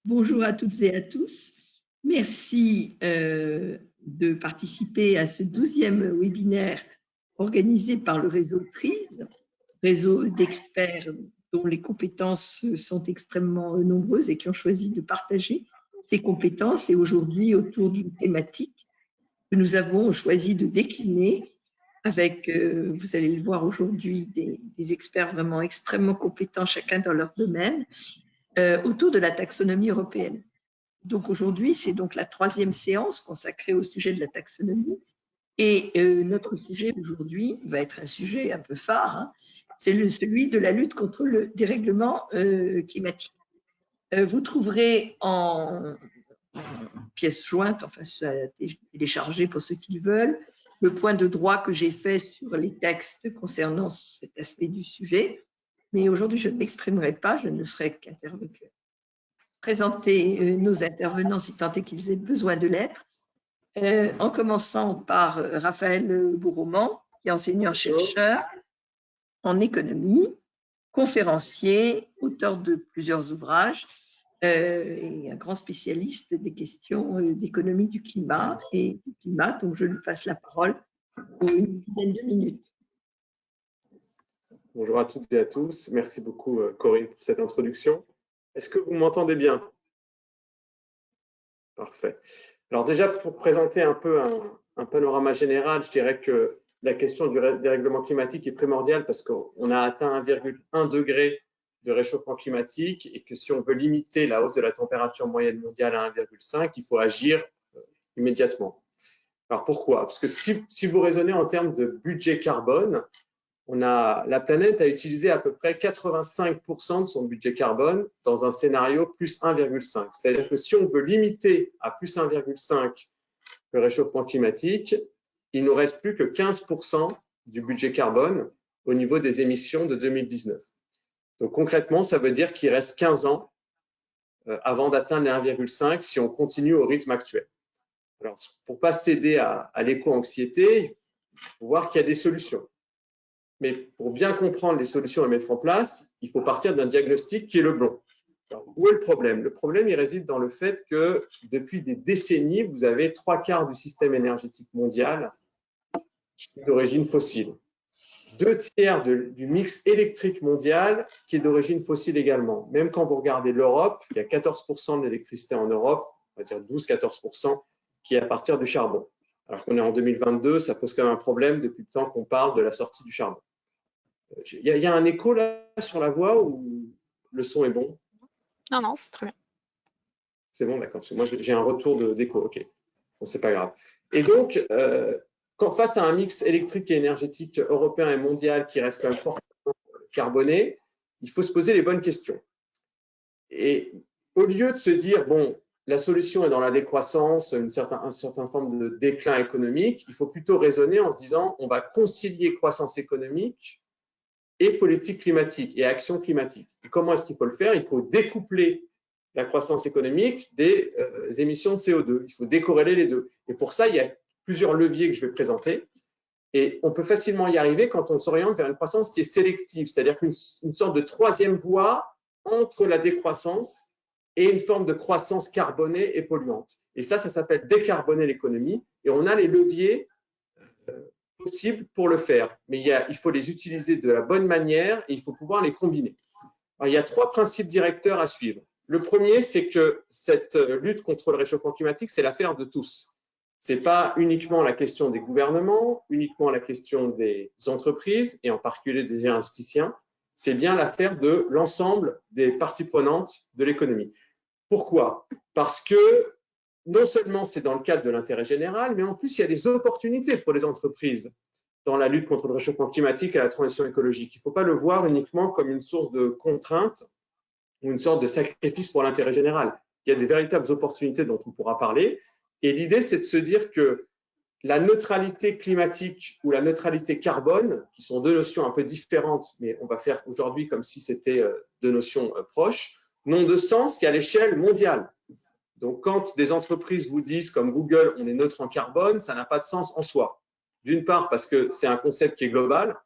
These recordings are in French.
Bonjour à toutes et à tous. Merci de participer à ce 12e webinaire organisé par le réseau TRISE, réseau d'experts dont les compétences sont extrêmement nombreuses et qui ont choisi de partager ces compétences, et aujourd'hui autour d'une thématique que nous avons choisi de décliner avec, vous allez le voir aujourd'hui, des experts vraiment extrêmement compétents, chacun dans leur domaine, autour de la taxonomie européenne. Donc aujourd'hui, c'est donc la 3e séance consacrée au sujet de la taxonomie. Et notre sujet aujourd'hui va être un sujet un peu phare, hein, c'est celui de la lutte contre le dérèglement climatique. Vous trouverez en pièce jointe, enfin ça a été téléchargé pour ceux qui le veulent, le point de droit que j'ai fait sur les textes concernant cet aspect du sujet. Mais aujourd'hui, je ne m'exprimerai pas, je ne ferai qu'intervenir. Présenter nos intervenants si tant est qu'ils aient besoin de l'être, en commençant par Raphaël Bourroman, qui est enseignant-chercheur en économie, conférencier, auteur de plusieurs ouvrages et un grand spécialiste des questions d'économie du climat et du climat. Donc je lui passe la parole pour une dizaine de minutes. Bonjour à toutes et à tous. Merci beaucoup Corinne pour cette introduction. Est-ce que vous m'entendez bien? Parfait. Alors déjà, pour présenter un peu un panorama général, je dirais que la question du dérèglement climatique est primordiale parce qu'on a atteint 1,1 degré de réchauffement climatique et que si on veut limiter la hausse de la température moyenne mondiale à 1,5, il faut agir immédiatement. Alors pourquoi? Parce que si vous raisonnez en termes de budget carbone, la planète a utilisé à peu près 85% de son budget carbone dans un scénario plus 1,5. C'est-à-dire que si on veut limiter à plus 1,5 le réchauffement climatique, il ne nous reste plus que 15% du budget carbone au niveau des émissions de 2019. Donc concrètement, ça veut dire qu'il reste 15 ans avant d'atteindre les 1,5 si on continue au rythme actuel. Alors, pour ne pas céder à l'éco-anxiété, il faut voir qu'il y a des solutions. Mais pour bien comprendre les solutions à mettre en place, il faut partir d'un diagnostic qui est le bon. Alors, où est le problème? Le problème, il réside dans le fait que depuis des décennies, vous avez 3/4 du système énergétique mondial qui est d'origine fossile. 2/3 du mix électrique mondial qui est d'origine fossile également. Même quand vous regardez l'Europe, il y a 14% de l'électricité en Europe, on va dire 12-14%, qui est à partir du charbon. Alors qu'on est en 2022, ça pose quand même un problème depuis le temps qu'on parle de la sortie du charbon. Il y a un écho là sur la voix ou le son est bon? Non, non, c'est très bien. C'est bon, d'accord. Moi, j'ai un retour d'écho. OK. Bon, c'est pas grave. Et donc, face à un mix électrique et énergétique européen et mondial qui reste quand même fortement carboné, il faut se poser les bonnes questions. Et au lieu de se dire, bon, la solution est dans la décroissance, une certaine forme de déclin économique, il faut plutôt raisonner en se disant, on va concilier croissance économique et politique climatique et action climatique. Et comment est-ce qu'il faut le faire? Il faut découpler la croissance économique des émissions de CO2. Il faut décorréler les deux. Et pour ça, il y a plusieurs leviers que je vais présenter. Et on peut facilement y arriver quand on s'oriente vers une croissance qui est sélective, c'est-à-dire une sorte de troisième voie entre la décroissance et une forme de croissance carbonée et polluante. Et ça s'appelle décarboner l'économie. Et on a les leviers possibles pour le faire. Mais il faut les utiliser de la bonne manière et il faut pouvoir les combiner. Alors, il y a 3 principes directeurs à suivre. Le premier, c'est que cette lutte contre le réchauffement climatique, c'est l'affaire de tous. Ce n'est pas uniquement la question des gouvernements, uniquement la question des entreprises et en particulier des énergéticiens. C'est bien l'affaire de l'ensemble des parties prenantes de l'économie. Pourquoi? Parce que non seulement c'est dans le cadre de l'intérêt général, mais en plus, il y a des opportunités pour les entreprises dans la lutte contre le réchauffement climatique et la transition écologique. Il ne faut pas le voir uniquement comme une source de contrainte ou une sorte de sacrifice pour l'intérêt général. Il y a des véritables opportunités dont on pourra parler. Et l'idée, c'est de se dire que la neutralité climatique ou la neutralité carbone, qui sont 2 notions un peu différentes, mais on va faire aujourd'hui comme si c'était 2 notions proches, n'ont de sens qu'à l'échelle mondiale. Donc, quand des entreprises vous disent, comme Google, on est neutre en carbone, ça n'a pas de sens en soi. D'une part, parce que c'est un concept qui est global,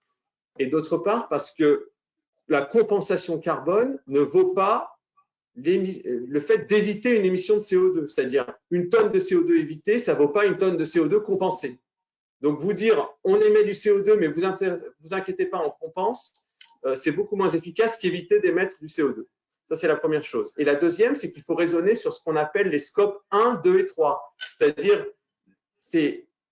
et d'autre part, parce que la compensation carbone ne vaut pas le fait d'éviter une émission de CO2, c'est-à-dire une tonne de CO2 évitée, ça ne vaut pas une tonne de CO2 compensée. Donc, vous dire on émet du CO2, mais vous inquiétez pas, on compense, c'est beaucoup moins efficace qu'éviter d'émettre du CO2. Ça, c'est la première chose. Et la deuxième, c'est qu'il faut raisonner sur ce qu'on appelle les scopes 1, 2 et 3. C'est-à-dire,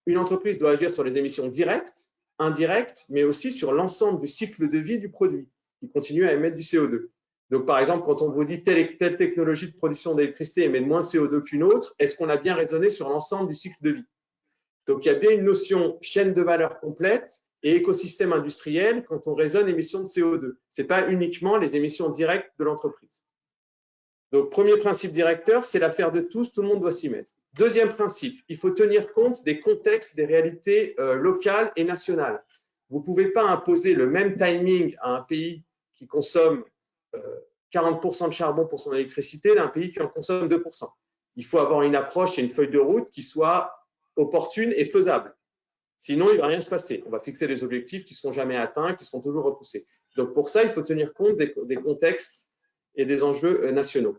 une entreprise doit agir sur les émissions directes, indirectes, mais aussi sur l'ensemble du cycle de vie du produit qui continue à émettre du CO2. Donc, par exemple, quand on vous dit telle technologie de production d'électricité émet moins de CO2 qu'une autre, est-ce qu'on a bien raisonné sur l'ensemble du cycle de vie? Donc, il y a bien une notion chaîne de valeur complète et écosystème industriel quand on raisonne émissions de CO2. Ce n'est pas uniquement les émissions directes de l'entreprise. Donc, premier principe directeur, c'est l'affaire de tous, tout le monde doit s'y mettre. Deuxième principe, il faut tenir compte des contextes, des réalités locales et nationales. Vous ne pouvez pas imposer le même timing à un pays qui consomme 40% de charbon pour son électricité d'un pays qui en consomme 2%. Il faut avoir une approche et une feuille de route qui soit opportune et faisable. Sinon, il ne va rien se passer. On va fixer des objectifs qui ne seront jamais atteints, qui seront toujours repoussés. Donc, pour ça, il faut tenir compte des contextes et des enjeux nationaux.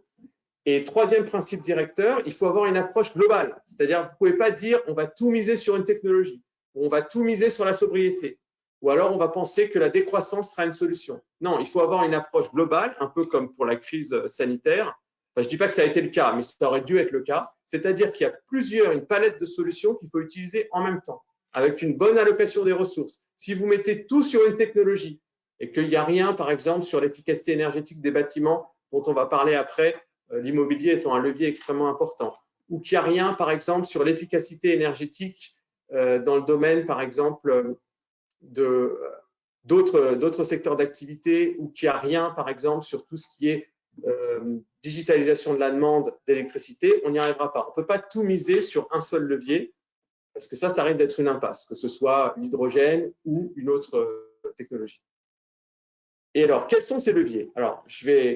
Et troisième principe directeur, il faut avoir une approche globale. C'est-à-dire, vous ne pouvez pas dire on va tout miser sur une technologie, ou on va tout miser sur la sobriété, ou alors on va penser que la décroissance sera une solution. Non, il faut avoir une approche globale, un peu comme pour la crise sanitaire. Enfin, je ne dis pas que ça a été le cas, mais ça aurait dû être le cas. C'est-à-dire qu'il y a une palette de solutions qu'il faut utiliser en même temps, avec une bonne allocation des ressources. Si vous mettez tout sur une technologie et qu'il n'y a rien, par exemple, sur l'efficacité énergétique des bâtiments, dont on va parler après, l'immobilier étant un levier extrêmement important, ou qu'il n'y a rien, par exemple, sur l'efficacité énergétique dans le domaine, par exemple, d'autres secteurs d'activité, ou qu'il n'y a rien, par exemple, sur tout ce qui est digitalisation de la demande d'électricité, on n'y arrivera pas. On ne peut pas tout miser sur un seul levier, parce que ça risque d'être une impasse, que ce soit l'hydrogène ou une autre technologie. Et alors, quels sont ces leviers? Alors,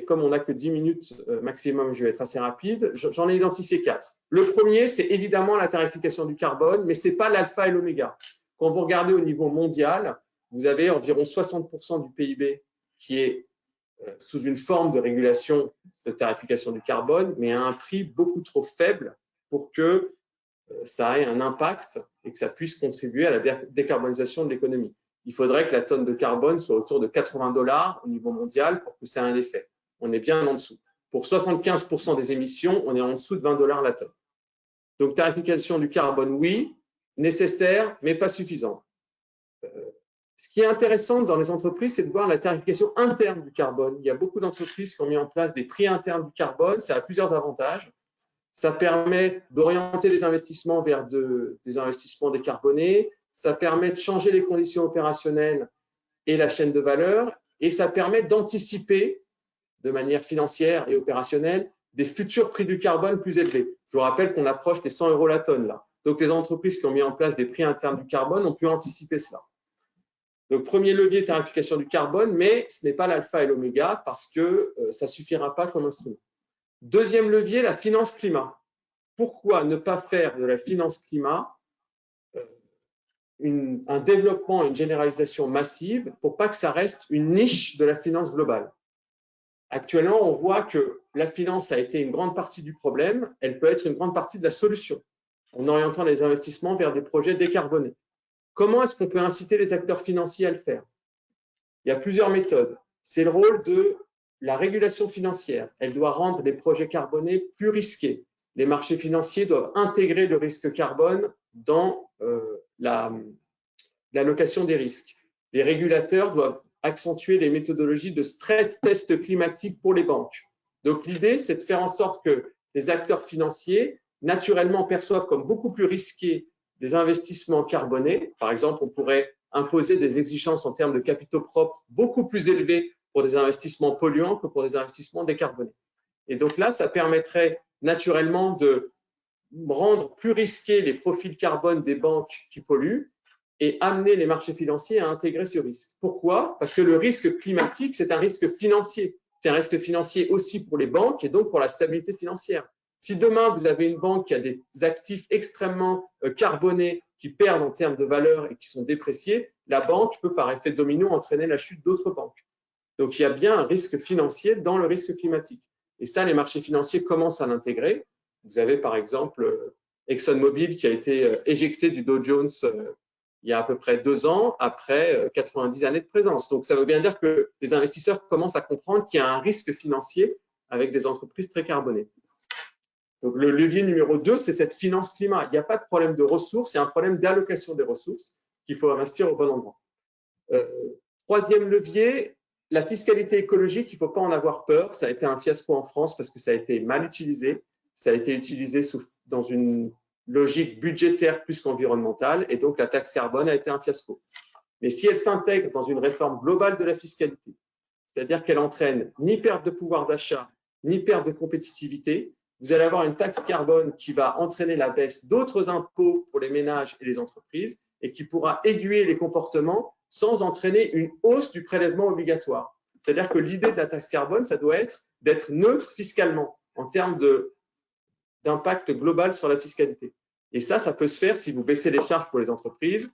comme on n'a que 10 minutes maximum, je vais être assez rapide. J'en ai identifié 4. Le premier, c'est évidemment la tarification du carbone, mais ce n'est pas l'alpha et l'oméga. Quand vous regardez au niveau mondial, vous avez environ 60% du PIB qui est sous une forme de régulation de tarification du carbone, mais à un prix beaucoup trop faible pour que ça ait un impact et que ça puisse contribuer à la décarbonisation de l'économie. Il faudrait que la tonne de carbone soit autour de 80 $ au niveau mondial pour que ça ait un effet. On est bien en dessous. Pour 75% des émissions, on est en dessous de 20 $ la tonne. Donc, tarification du carbone, oui, nécessaire, mais pas suffisant. Ce qui est intéressant dans les entreprises, c'est de voir la tarification interne du carbone. Il y a beaucoup d'entreprises qui ont mis en place des prix internes du carbone. Ça a plusieurs avantages. Ça permet d'orienter les investissements vers des investissements décarbonés. Ça permet de changer les conditions opérationnelles et la chaîne de valeur. Et ça permet d'anticiper de manière financière et opérationnelle des futurs prix du carbone plus élevés. Je vous rappelle qu'on approche les 100 € la tonne là. Donc, les entreprises qui ont mis en place des prix internes du carbone ont pu anticiper cela. Donc, premier levier, tarification du carbone, mais ce n'est pas l'alpha et l'oméga parce que ça ne suffira pas comme instrument. Deuxième levier, la finance climat. Pourquoi ne pas faire de la finance climat un développement, une généralisation massive pour pas que ça reste une niche de la finance globale? Actuellement, on voit que la finance a été une grande partie du problème, elle peut être une grande partie de la solution en orientant les investissements vers des projets décarbonés. Comment est-ce qu'on peut inciter les acteurs financiers à le faire? Il y a plusieurs méthodes. C'est le rôle de la régulation financière. Elle doit rendre les projets carbonés plus risqués. Les marchés financiers doivent intégrer le risque carbone dans l'allocation des risques. Les régulateurs doivent accentuer les méthodologies de stress test climatique pour les banques. Donc, l'idée, c'est de faire en sorte que les acteurs financiers, naturellement, perçoivent comme beaucoup plus risqués des investissements carbonés. Par exemple, on pourrait imposer des exigences en termes de capitaux propres beaucoup plus élevées pour des investissements polluants que pour des investissements décarbonés. Et donc là, ça permettrait naturellement de rendre plus risqués les profils carbone des banques qui polluent et amener les marchés financiers à intégrer ce risque. Pourquoi? Parce que le risque climatique, c'est un risque financier. C'est un risque financier aussi pour les banques et donc pour la stabilité financière. Si demain, vous avez une banque qui a des actifs extrêmement carbonés, qui perdent en termes de valeur et qui sont dépréciés, la banque peut, par effet domino, entraîner la chute d'autres banques. Donc, il y a bien un risque financier dans le risque climatique. Et ça, les marchés financiers commencent à l'intégrer. Vous avez par exemple ExxonMobil qui a été éjecté du Dow Jones il y a à peu près 2 ans, après 90 années de présence. Donc, ça veut bien dire que les investisseurs commencent à comprendre qu'il y a un risque financier avec des entreprises très carbonées. Donc, le levier numéro 2, c'est cette finance climat. Il n'y a pas de problème de ressources, il y a un problème d'allocation des ressources qu'il faut investir au bon endroit. Troisième levier, la fiscalité écologique, il ne faut pas en avoir peur. Ça a été un fiasco en France parce que ça a été mal utilisé. Ça a été utilisé dans une logique budgétaire plus qu'environnementale, et donc la taxe carbone a été un fiasco. Mais si elle s'intègre dans une réforme globale de la fiscalité, c'est-à-dire qu'elle entraîne ni perte de pouvoir d'achat, ni perte de compétitivité, vous allez avoir une taxe carbone qui va entraîner la baisse d'autres impôts pour les ménages et les entreprises et qui pourra aiguiller les comportements sans entraîner une hausse du prélèvement obligatoire. C'est-à-dire que l'idée de la taxe carbone, ça doit être d'être neutre fiscalement en termes d'impact global sur la fiscalité. Et ça peut se faire si vous baissez les charges pour les entreprises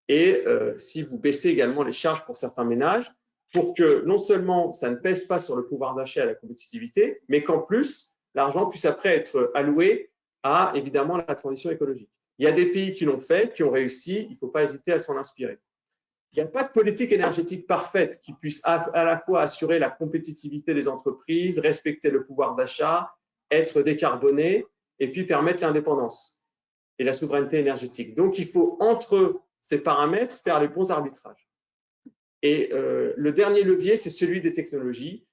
et si vous baissez également les charges pour certains ménages, pour que non seulement ça ne pèse pas sur le pouvoir d'achat et la compétitivité, mais qu'en plus, l'argent puisse après être alloué à, évidemment, la transition écologique. Il y a des pays qui l'ont fait, qui ont réussi, il ne faut pas hésiter à s'en inspirer. Il n'y a pas de politique énergétique parfaite qui puisse à la fois assurer la compétitivité des entreprises, respecter le pouvoir d'achat, être décarboné et puis permettre l'indépendance et la souveraineté énergétique. Donc, il faut, entre ces paramètres, faire les bons arbitrages. Et le dernier levier, c'est celui des technologies.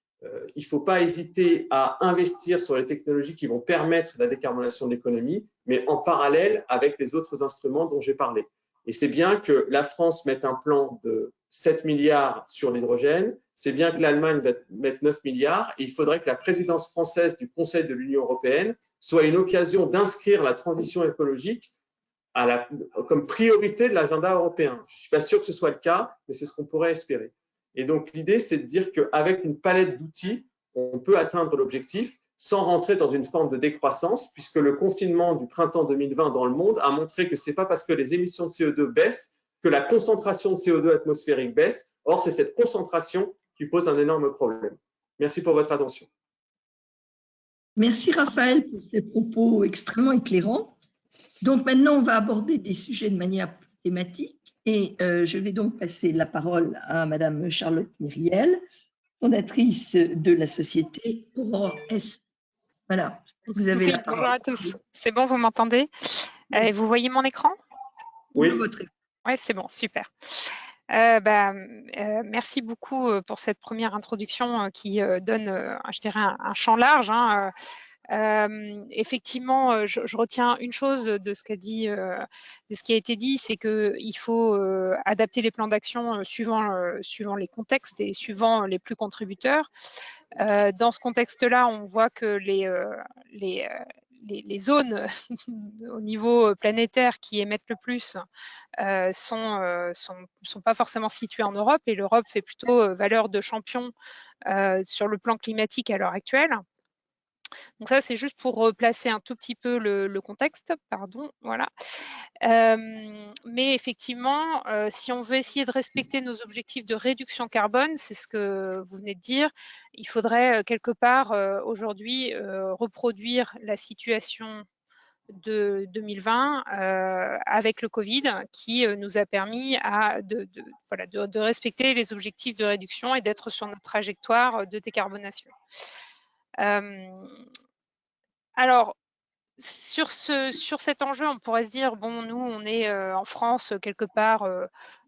Il ne faut pas hésiter à investir sur les technologies qui vont permettre la décarbonation de l'économie, mais en parallèle avec les autres instruments dont j'ai parlé. Et c'est bien que la France mette un plan de 7 milliards sur l'hydrogène, c'est bien que l'Allemagne mette 9 milliards, et il faudrait que la présidence française du Conseil de l'Union européenne soit une occasion d'inscrire la transition écologique comme priorité de l'agenda européen. Je ne suis pas sûr que ce soit le cas, mais c'est ce qu'on pourrait espérer. Et donc, l'idée, c'est de dire qu'avec une palette d'outils, on peut atteindre l'objectif sans rentrer dans une forme de décroissance, puisque le confinement du printemps 2020 dans le monde a montré que ce n'est pas parce que les émissions de CO2 baissent que la concentration de CO2 atmosphérique baisse. Or, c'est cette concentration qui pose un énorme problème. Merci pour votre attention. Merci Raphaël pour ces propos extrêmement éclairants. Donc maintenant, on va aborder des sujets de manière plus thématique et je vais donc passer la parole à Madame Charlotte Myriel, fondatrice de la société Aurore S. Voilà, vous avez la parole. Bonjour à tous. C'est bon, vous m'entendez? Vous voyez mon écran? Oui. Oui, c'est bon, super. Merci beaucoup pour cette première introduction qui donne, je dirais, un champ large. Effectivement, je retiens une chose de ce qu'a dit, de ce qui a été dit, c'est qu'il faut adapter les plans d'action suivant les contextes et suivant les plus contributeurs. Dans ce contexte-là, on voit que les zones au niveau planétaire qui émettent le plus sont pas forcément situées en Europe, et l'Europe fait plutôt valeur de champion sur le plan climatique à l'heure actuelle. Donc ça, c'est juste pour replacer un tout petit peu le contexte, pardon, voilà. Mais effectivement, si on veut essayer de respecter nos objectifs de réduction carbone, c'est ce que vous venez de dire, il faudrait quelque part aujourd'hui reproduire la situation de 2020 avec le Covid qui nous a permis de respecter les objectifs de réduction et d'être sur notre trajectoire de décarbonation. Alors, sur cet enjeu, on pourrait se dire, bon, nous, on est en France, quelque part,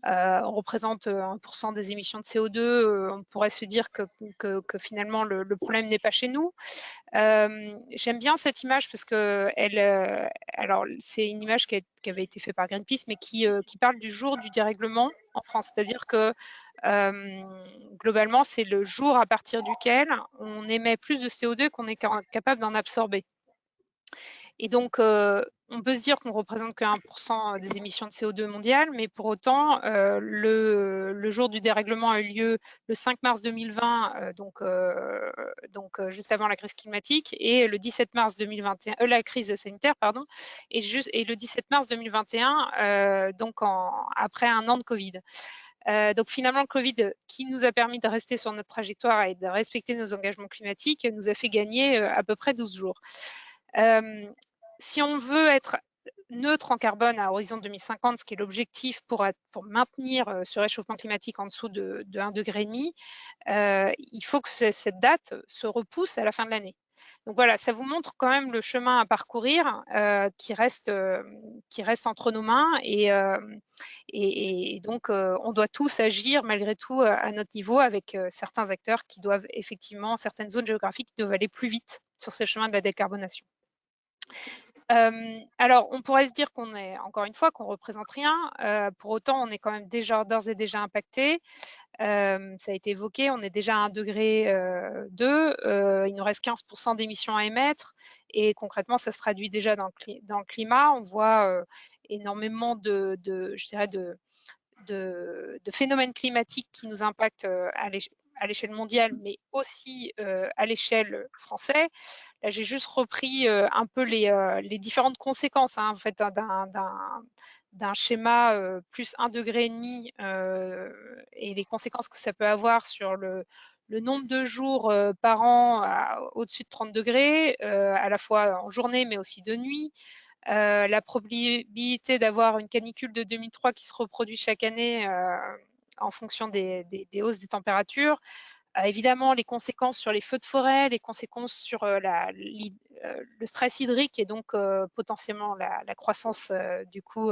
on représente 1% des émissions de CO2, on pourrait se dire que finalement, le problème n'est pas chez nous. J'aime bien cette image parce que alors, c'est une image qui avait été faite par Greenpeace, mais qui parle du jour du dérèglement en France. C'est-à-dire que globalement, c'est le jour à partir duquel on émet plus de CO2 qu'on est capable d'en absorber. Et donc, on peut se dire qu'on représente que 1% des émissions de CO2 mondiales, mais pour autant, le jour du dérèglement a eu lieu le 5 mars 2020, donc juste avant la crise climatique, et le 17 mars 2021, la crise sanitaire, pardon, et le 17 mars 2021, donc après un an de Covid. Donc finalement, le Covid, qui nous a permis de rester sur notre trajectoire et de respecter nos engagements climatiques, nous a fait gagner à peu près 12 jours. Si on veut être neutre en carbone à horizon 2050, ce qui est l'objectif pour maintenir ce réchauffement climatique en dessous de 1,5 degré, il faut que cette date se repousse à la fin de l'année. Donc voilà, ça vous montre quand même le chemin à parcourir qui reste entre nos mains et donc on doit tous agir malgré tout à notre niveau avec certains acteurs qui doivent effectivement, certaines zones géographiques qui doivent aller plus vite sur ce chemin de la décarbonation. Alors, on pourrait se dire qu'on est, encore une fois, qu'on ne représente rien. Pour autant, on est quand même d'ores et déjà impacté. Ça a été évoqué, on est déjà à 1,2 degré. Il nous reste 15% d'émissions à émettre. Et concrètement, ça se traduit déjà dans le climat. On voit énormément de phénomènes climatiques qui nous impactent à l'échelle mondiale, mais aussi à l'échelle française. Là, j'ai juste repris un peu les différentes conséquences en fait, d'un schéma plus 1,5 degré et les conséquences que ça peut avoir sur le nombre de jours par an au-dessus de 30 degrés, à la fois en journée mais aussi de nuit. La probabilité d'avoir une canicule de 2003 qui se reproduit chaque année en fonction des hausses des températures. Évidemment, les conséquences sur les feux de forêt, les conséquences sur le stress hydrique et donc potentiellement la croissance du coup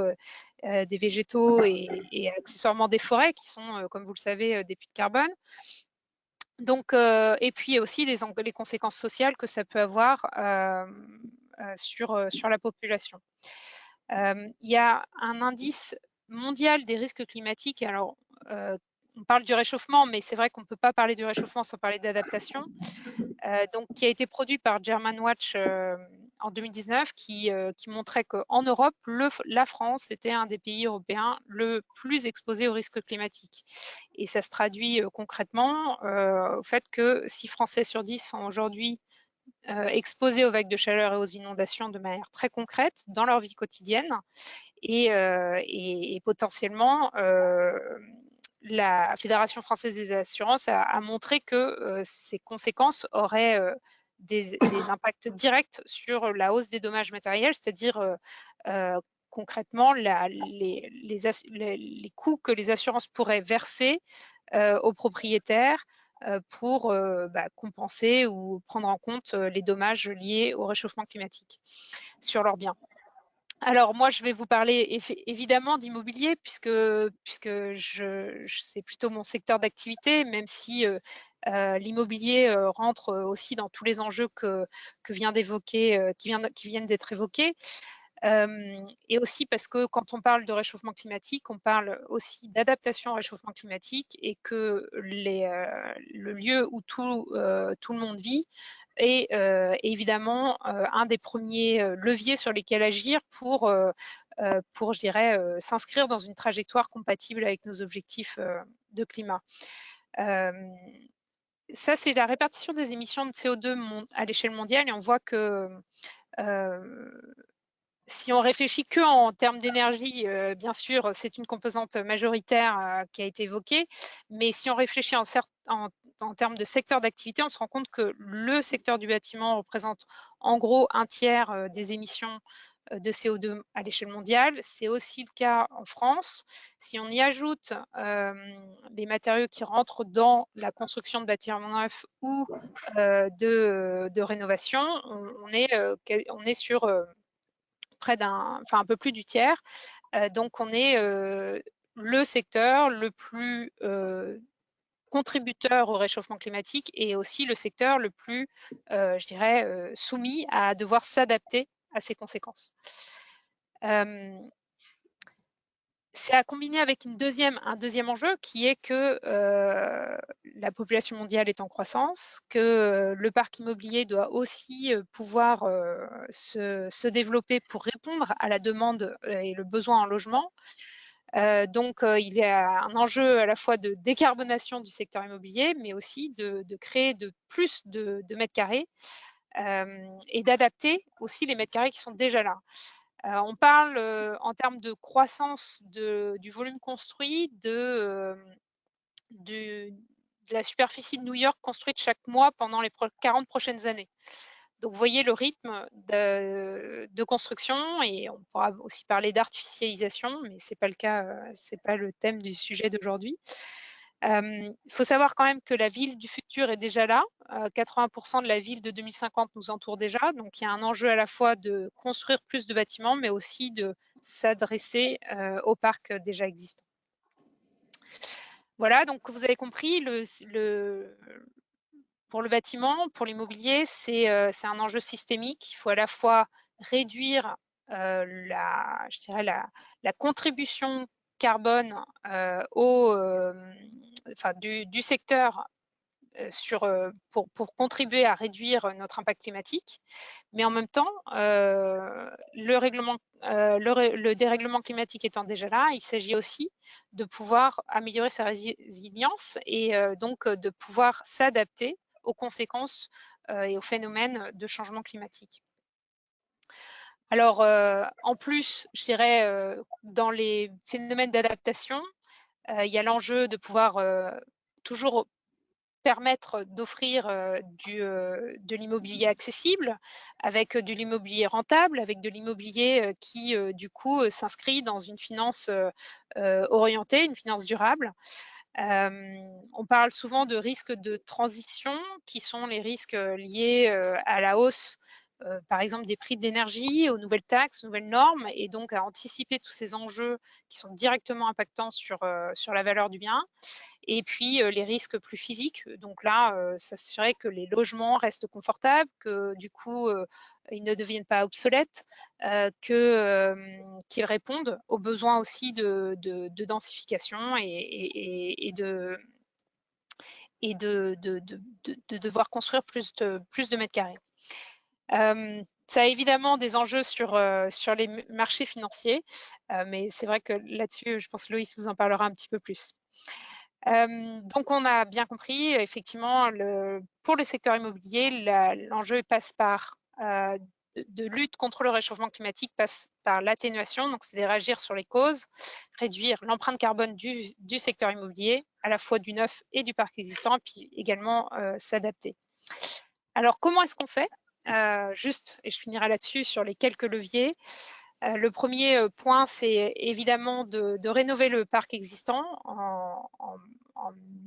des végétaux et accessoirement des forêts qui sont, comme vous le savez, des puits de carbone. Donc, et puis aussi les conséquences sociales que ça peut avoir sur la population. Il y a un indice mondial des risques climatiques. Alors, on parle du réchauffement, mais c'est vrai qu'on ne peut pas parler du réchauffement sans parler d'adaptation. Donc, qui a été produit par Germanwatch en 2019, qui montrait qu'en Europe, la France était un des pays européens le plus exposé aux risques climatiques. Et ça se traduit concrètement au fait que 6 Français sur 10 sont aujourd'hui exposés aux vagues de chaleur et aux inondations de manière très concrète dans leur vie quotidienne. Et potentiellement, la Fédération française des assurances a montré que ces conséquences auraient des impacts directs sur la hausse des dommages matériels, c'est-à-dire concrètement les coûts que les assurances pourraient verser aux propriétaires pour compenser ou prendre en compte les dommages liés au réchauffement climatique sur leurs biens. Alors moi, je vais vous parler évidemment d'immobilier puisque c'est plutôt mon secteur d'activité, même si l'immobilier rentre aussi dans tous les enjeux qui viennent d'être évoqués. Et aussi parce que quand on parle de réchauffement climatique, on parle aussi d'adaptation au réchauffement climatique et que le lieu où tout le monde vit est évidemment un des premiers leviers sur lesquels agir pour je dirais, s'inscrire dans une trajectoire compatible avec nos objectifs de climat. Ça, c'est la répartition des émissions de CO2 à l'échelle mondiale et on voit que si on réfléchit que en termes d'énergie, bien sûr, c'est une composante majoritaire qui a été évoquée, mais si on réfléchit en termes de secteur d'activité, on se rend compte que le secteur du bâtiment représente en gros un tiers des émissions de CO2 à l'échelle mondiale. C'est aussi le cas en France. Si on y ajoute les matériaux qui rentrent dans la construction de bâtiments neufs ou de rénovation, on est sur près un peu plus du tiers. Donc, on est le secteur le plus contributeur au réchauffement climatique et aussi le secteur le plus, je dirais, soumis à devoir s'adapter à ces conséquences. C'est à combiner avec un deuxième enjeu qui est que la population mondiale est en croissance, que le parc immobilier doit aussi pouvoir se développer pour répondre à la demande et le besoin en logement. Donc, il y a un enjeu à la fois de décarbonation du secteur immobilier, mais aussi de créer plus de mètres carrés et d'adapter aussi les mètres carrés qui sont déjà là. On parle en termes de croissance du volume construit de la superficie de New York construite chaque mois pendant les 40 prochaines années. Donc, vous voyez le rythme de construction, et on pourra aussi parler d'artificialisation, mais ce n'est pas le cas, c'est pas le thème du sujet d'aujourd'hui. Il faut savoir quand même que la ville du futur est déjà là. 80% de la ville de 2050 nous entoure déjà. Donc, il y a un enjeu à la fois de construire plus de bâtiments, mais aussi de s'adresser au parc déjà existant. Voilà, donc vous avez compris, pour le bâtiment, pour l'immobilier, c'est un enjeu systémique. Il faut à la fois réduire je dirais la contribution carbone du secteur pour contribuer à réduire notre impact climatique. Mais en même temps, le dérèglement climatique étant déjà là, il s'agit aussi de pouvoir améliorer sa résilience et donc de pouvoir s'adapter aux conséquences et aux phénomènes de changement climatique. Alors, en plus, je dirais, dans les phénomènes d'adaptation, il y a l'enjeu de pouvoir toujours permettre d'offrir de l'immobilier accessible, avec de l'immobilier rentable, avec de l'immobilier qui, du coup, s'inscrit dans une finance orientée, une finance durable. On parle souvent de risques de transition, qui sont les risques liés à la hausse, par exemple, des prix de l'énergie, aux nouvelles taxes, aux nouvelles normes, et donc à anticiper tous ces enjeux qui sont directement impactants sur la valeur du bien. Et puis les risques plus physiques, donc là, s'assurer que les logements restent confortables, que du coup, ils ne deviennent pas obsolètes, qu'ils répondent aux besoins aussi de densification et de devoir construire plus de mètres carrés. Ça a évidemment des enjeux sur les marchés financiers, mais c'est vrai que là-dessus, je pense que Loïs vous en parlera un petit peu plus. Donc, on a bien compris, effectivement, pour le secteur immobilier, l'enjeu passe par de lutte contre le réchauffement climatique, passe par l'atténuation, donc c'est de réagir sur les causes, réduire l'empreinte carbone du secteur immobilier, à la fois du neuf et du parc existant, puis également s'adapter. Alors, comment est-ce qu'on fait ? Juste, et je finirai là-dessus sur les quelques leviers. Le premier point, c'est évidemment de rénover le parc existant en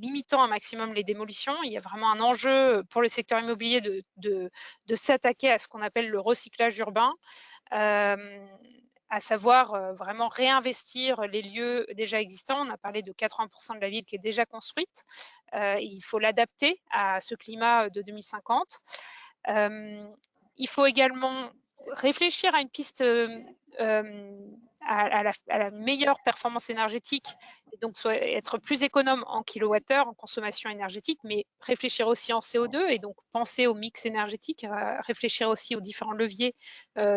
limitant un maximum les démolitions. Il y a vraiment un enjeu pour le secteur immobilier de s'attaquer à ce qu'on appelle le recyclage urbain, à savoir vraiment réinvestir les lieux déjà existants. On a parlé de 80% de la ville qui est déjà construite. Il faut l'adapter à ce climat de 2050. Il faut également réfléchir à une piste à la meilleure performance énergétique, et donc être plus économe en kilowattheure, en consommation énergétique, mais réfléchir aussi en CO2 et donc penser au mix énergétique, réfléchir aussi aux différents leviers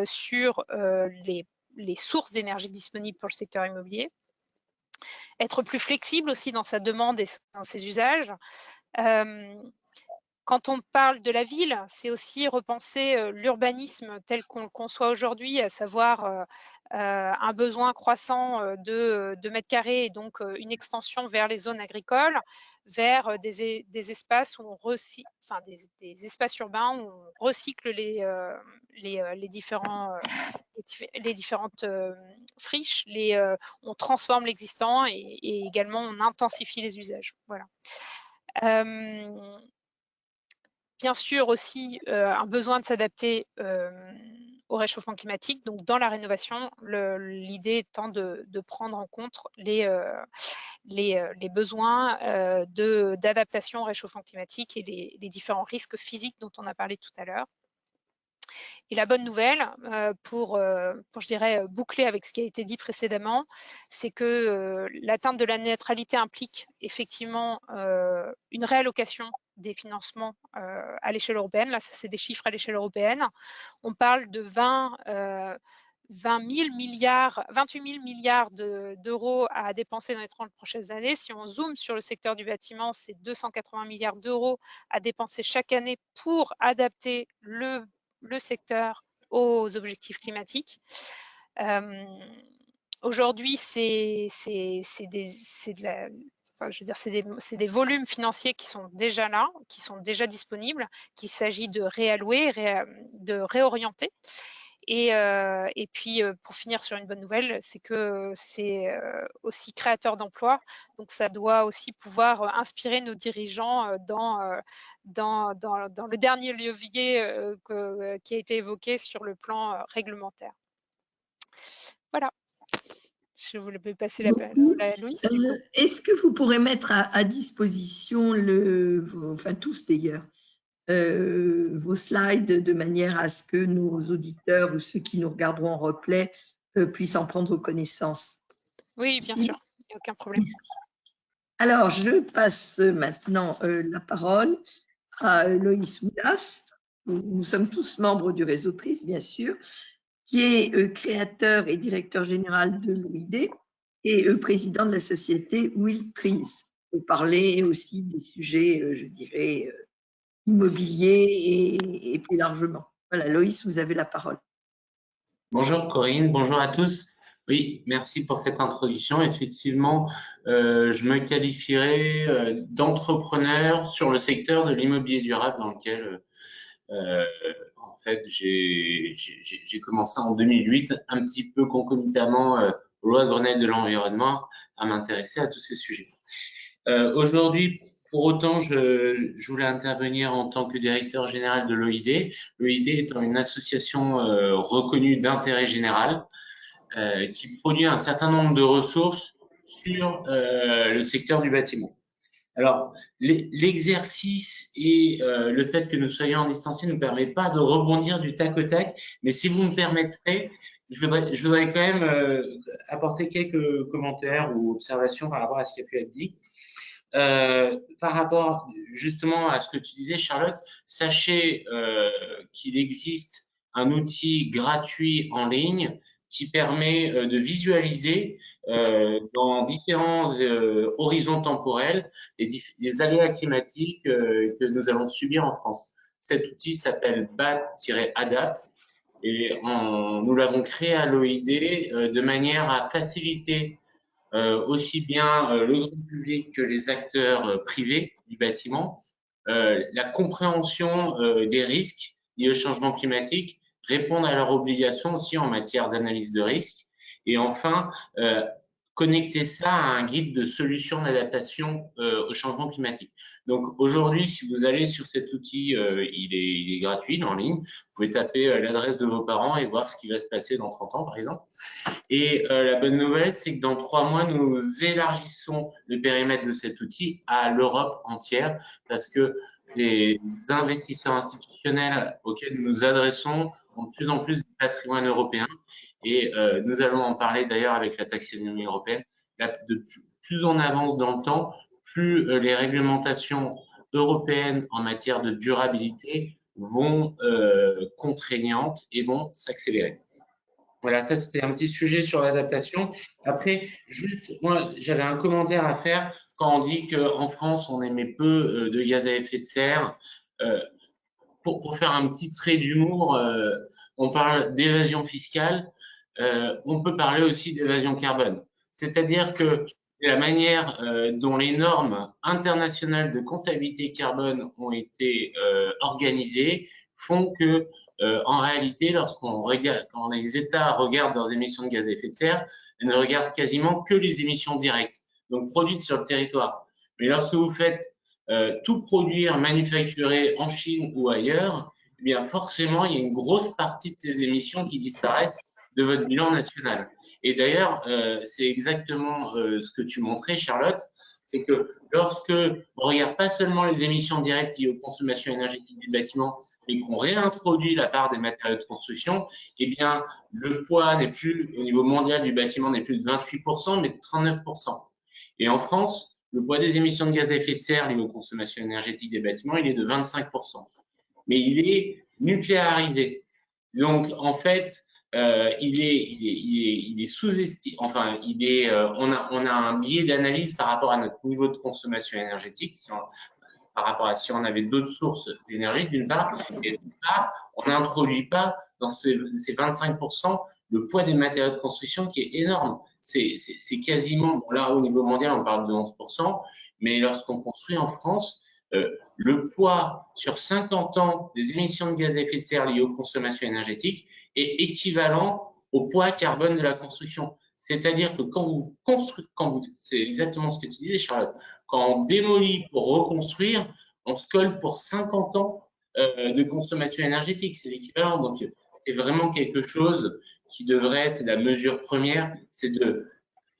sur les sources d'énergie disponibles pour le secteur immobilier. Être plus flexible aussi dans sa demande et dans ses usages. Quand on parle de la ville, c'est aussi repenser l'urbanisme tel qu'on le conçoit aujourd'hui, à savoir un besoin croissant de mètres carrés et donc une extension vers les zones agricoles, vers des espaces où on recycle, enfin des espaces urbains où on recycle les différentes friches, on transforme l'existant et également on intensifie les usages. Voilà. Bien sûr aussi un besoin de s'adapter au réchauffement climatique. Donc dans la rénovation, l'idée étant de prendre en compte les besoins d'adaptation au réchauffement climatique et les différents risques physiques dont on a parlé tout à l'heure. Et la bonne nouvelle, pour je dirais, boucler avec ce qui a été dit précédemment, c'est que l'atteinte de la neutralité implique effectivement une réallocation des financements à l'échelle européenne. Là, ça, c'est des chiffres à l'échelle européenne. On parle de 28 000 milliards d'euros à dépenser dans les 30 prochaines années. Si on zoome sur le secteur du bâtiment, c'est 280 milliards d'euros à dépenser chaque année pour adapter le secteur aux objectifs climatiques. Aujourd'hui, c'est des volumes financiers qui sont déjà là, qui sont déjà disponibles, qu'il s'agit de réallouer, de réorienter. Et puis, pour finir sur une bonne nouvelle, c'est que c'est aussi créateur d'emplois. Donc, ça doit aussi pouvoir inspirer nos dirigeants dans le dernier levier qui a été évoqué sur le plan réglementaire. Voilà. Je voulais passer la parole à Louise. Est-ce que vous pourrez mettre à disposition, enfin tous d'ailleurs, vos slides de manière à ce que nos auditeurs ou ceux qui nous regarderont en replay puissent en prendre connaissance? Oui, bien sûr, il n'y a aucun problème. Merci. Alors, je passe maintenant la parole à Loïs Moulas. Nous sommes tous membres du réseau TRIS, bien sûr, qui est créateur et directeur général de l'OID et président de la société WillTRIS, pour parler aussi des sujets, je dirais, immobiliers et plus largement. Voilà, Loïs, vous avez la parole. Bonjour Corinne, bonjour à tous. Oui, merci pour cette introduction. Effectivement, je me qualifierais d'entrepreneur sur le secteur de l'immobilier durable dans lequel, en fait, j'ai commencé en 2008, un petit peu concomitamment aux lois Grenelle de l'environnement, à m'intéresser à tous ces sujets. Aujourd'hui, pour autant, je voulais intervenir en tant que directeur général de l'OID. L'OID étant une association reconnue d'intérêt général qui produit un certain nombre de ressources sur le secteur du bâtiment. Alors, l'exercice et le fait que nous soyons en distanciel ne nous permet pas de rebondir du tac au tac, mais si vous me permettrez, je voudrais quand même apporter quelques commentaires ou observations par rapport à ce qui a pu être dit. Par rapport justement à ce que tu disais, Charlotte, sachez qu'il existe un outil gratuit en ligne qui permet de visualiser dans différents horizons temporels les aléas climatiques que nous allons subir en France. Cet outil s'appelle BAT-ADAPT et nous l'avons créé à l'OID de manière à faciliter aussi bien le grand public que les acteurs privés du bâtiment, la compréhension des risques liés au changement climatique, répondre à leurs obligations aussi en matière d'analyse de risque, et enfin, connecter ça à un guide de solutions d'adaptation au changement climatique. Donc aujourd'hui, si vous allez sur cet outil, il est gratuit, il est en ligne. Vous pouvez taper l'adresse de vos parents et voir ce qui va se passer dans 30 ans, par exemple. Et la bonne nouvelle, c'est que dans 3 mois, nous élargissons le périmètre de cet outil à l'Europe entière parce que les investisseurs institutionnels auxquels nous nous adressons ont de plus en plus de patrimoine européen. Et nous allons en parler d'ailleurs avec la taxonomie européenne. De plus on avance dans le temps, plus les réglementations européennes en matière de durabilité vont contraignantes et vont s'accélérer. Voilà, ça c'était un petit sujet sur l'adaptation. Après, juste, moi, j'avais un commentaire à faire quand on dit qu'en France, on émet peu de gaz à effet de serre. Pour faire un petit trait d'humour, on parle d'évasion fiscale, on peut parler aussi d'évasion carbone. C'est-à-dire que la manière dont les normes internationales de comptabilité carbone ont été organisées font que en réalité, quand les États regardent leurs émissions de gaz à effet de serre, ils ne regardent quasiment que les émissions directes, donc produites sur le territoire. Mais lorsque vous faites tout produire, manufacturer en Chine ou ailleurs, eh bien forcément, il y a une grosse partie de ces émissions qui disparaissent de votre bilan national. Et d'ailleurs, c'est exactement ce que tu montrais, Charlotte, c'est que lorsque on regarde pas seulement les émissions directes liées aux consommations énergétiques des bâtiments, mais qu'on réintroduit la part des matériaux de construction, eh bien, le poids n'est plus, au niveau mondial du bâtiment, n'est plus de 28%, mais de 39%. Et en France, le poids des émissions de gaz à effet de serre liées aux consommations énergétiques des bâtiments, il est de 25%. Mais il est nucléarisé. Donc, en fait, il est sous-estimé. Enfin, on a un biais d'analyse par rapport à notre niveau de consommation énergétique, par rapport à si on avait d'autres sources d'énergie, d'une part, et d'autre part, on n'introduit pas dans ces 25% le poids des matériaux de construction qui est énorme. C'est quasiment, bon, là au niveau mondial on parle de 11%, mais lorsqu'on construit en France, le poids sur 50 ans des émissions de gaz à effet de serre liées aux consommations énergétiques est équivalent au poids carbone de la construction. C'est-à-dire que quand vous construisez, c'est exactement ce que tu disais Charlotte, quand on démolit pour reconstruire, on se colle pour 50 ans de consommation énergétique, c'est l'équivalent. Donc c'est vraiment quelque chose qui devrait être la mesure première, c'est de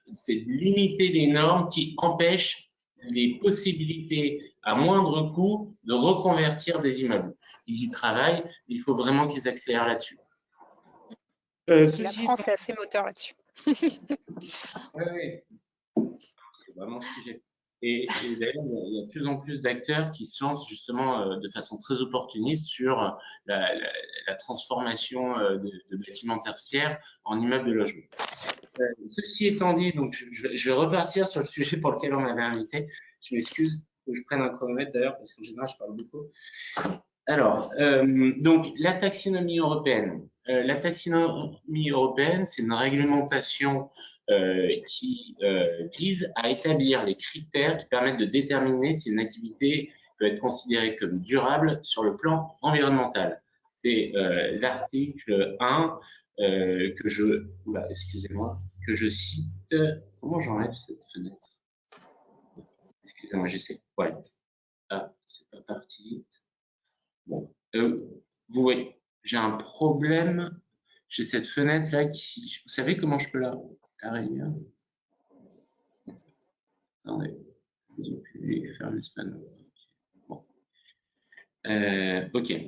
limiter les normes qui empêchent les possibilités à moindre coût de reconvertir des immeubles. Ils y travaillent, il faut vraiment qu'ils accélèrent là-dessus. La France est assez moteur là-dessus. Oui, c'est vraiment le sujet. Et d'ailleurs, il y a de plus en plus d'acteurs qui se lancent justement de façon très opportuniste sur la transformation de bâtiments tertiaires en immeubles de logement. Ceci étant dit, donc je vais repartir sur le sujet pour lequel on m'avait invité. Je m'excuse que je prenne un chronomètre d'ailleurs, parce qu'en général, je parle beaucoup. Alors, donc, la taxinomie européenne. La taxinomie européenne, c'est une réglementation qui vise à établir les critères qui permettent de déterminer si une activité peut être considérée comme durable sur le plan environnemental. C'est l'article 1 que je cite. Comment j'enlève cette fenêtre? Excusez-moi, j'essaie. Ouais. Ah, c'est pas parti. Bon, vous voyez, j'ai un problème. J'ai cette fenêtre là qui. Vous savez comment je peux la réunir? Attendez, j'ai pu faire l'espagnol. Bon. Ok.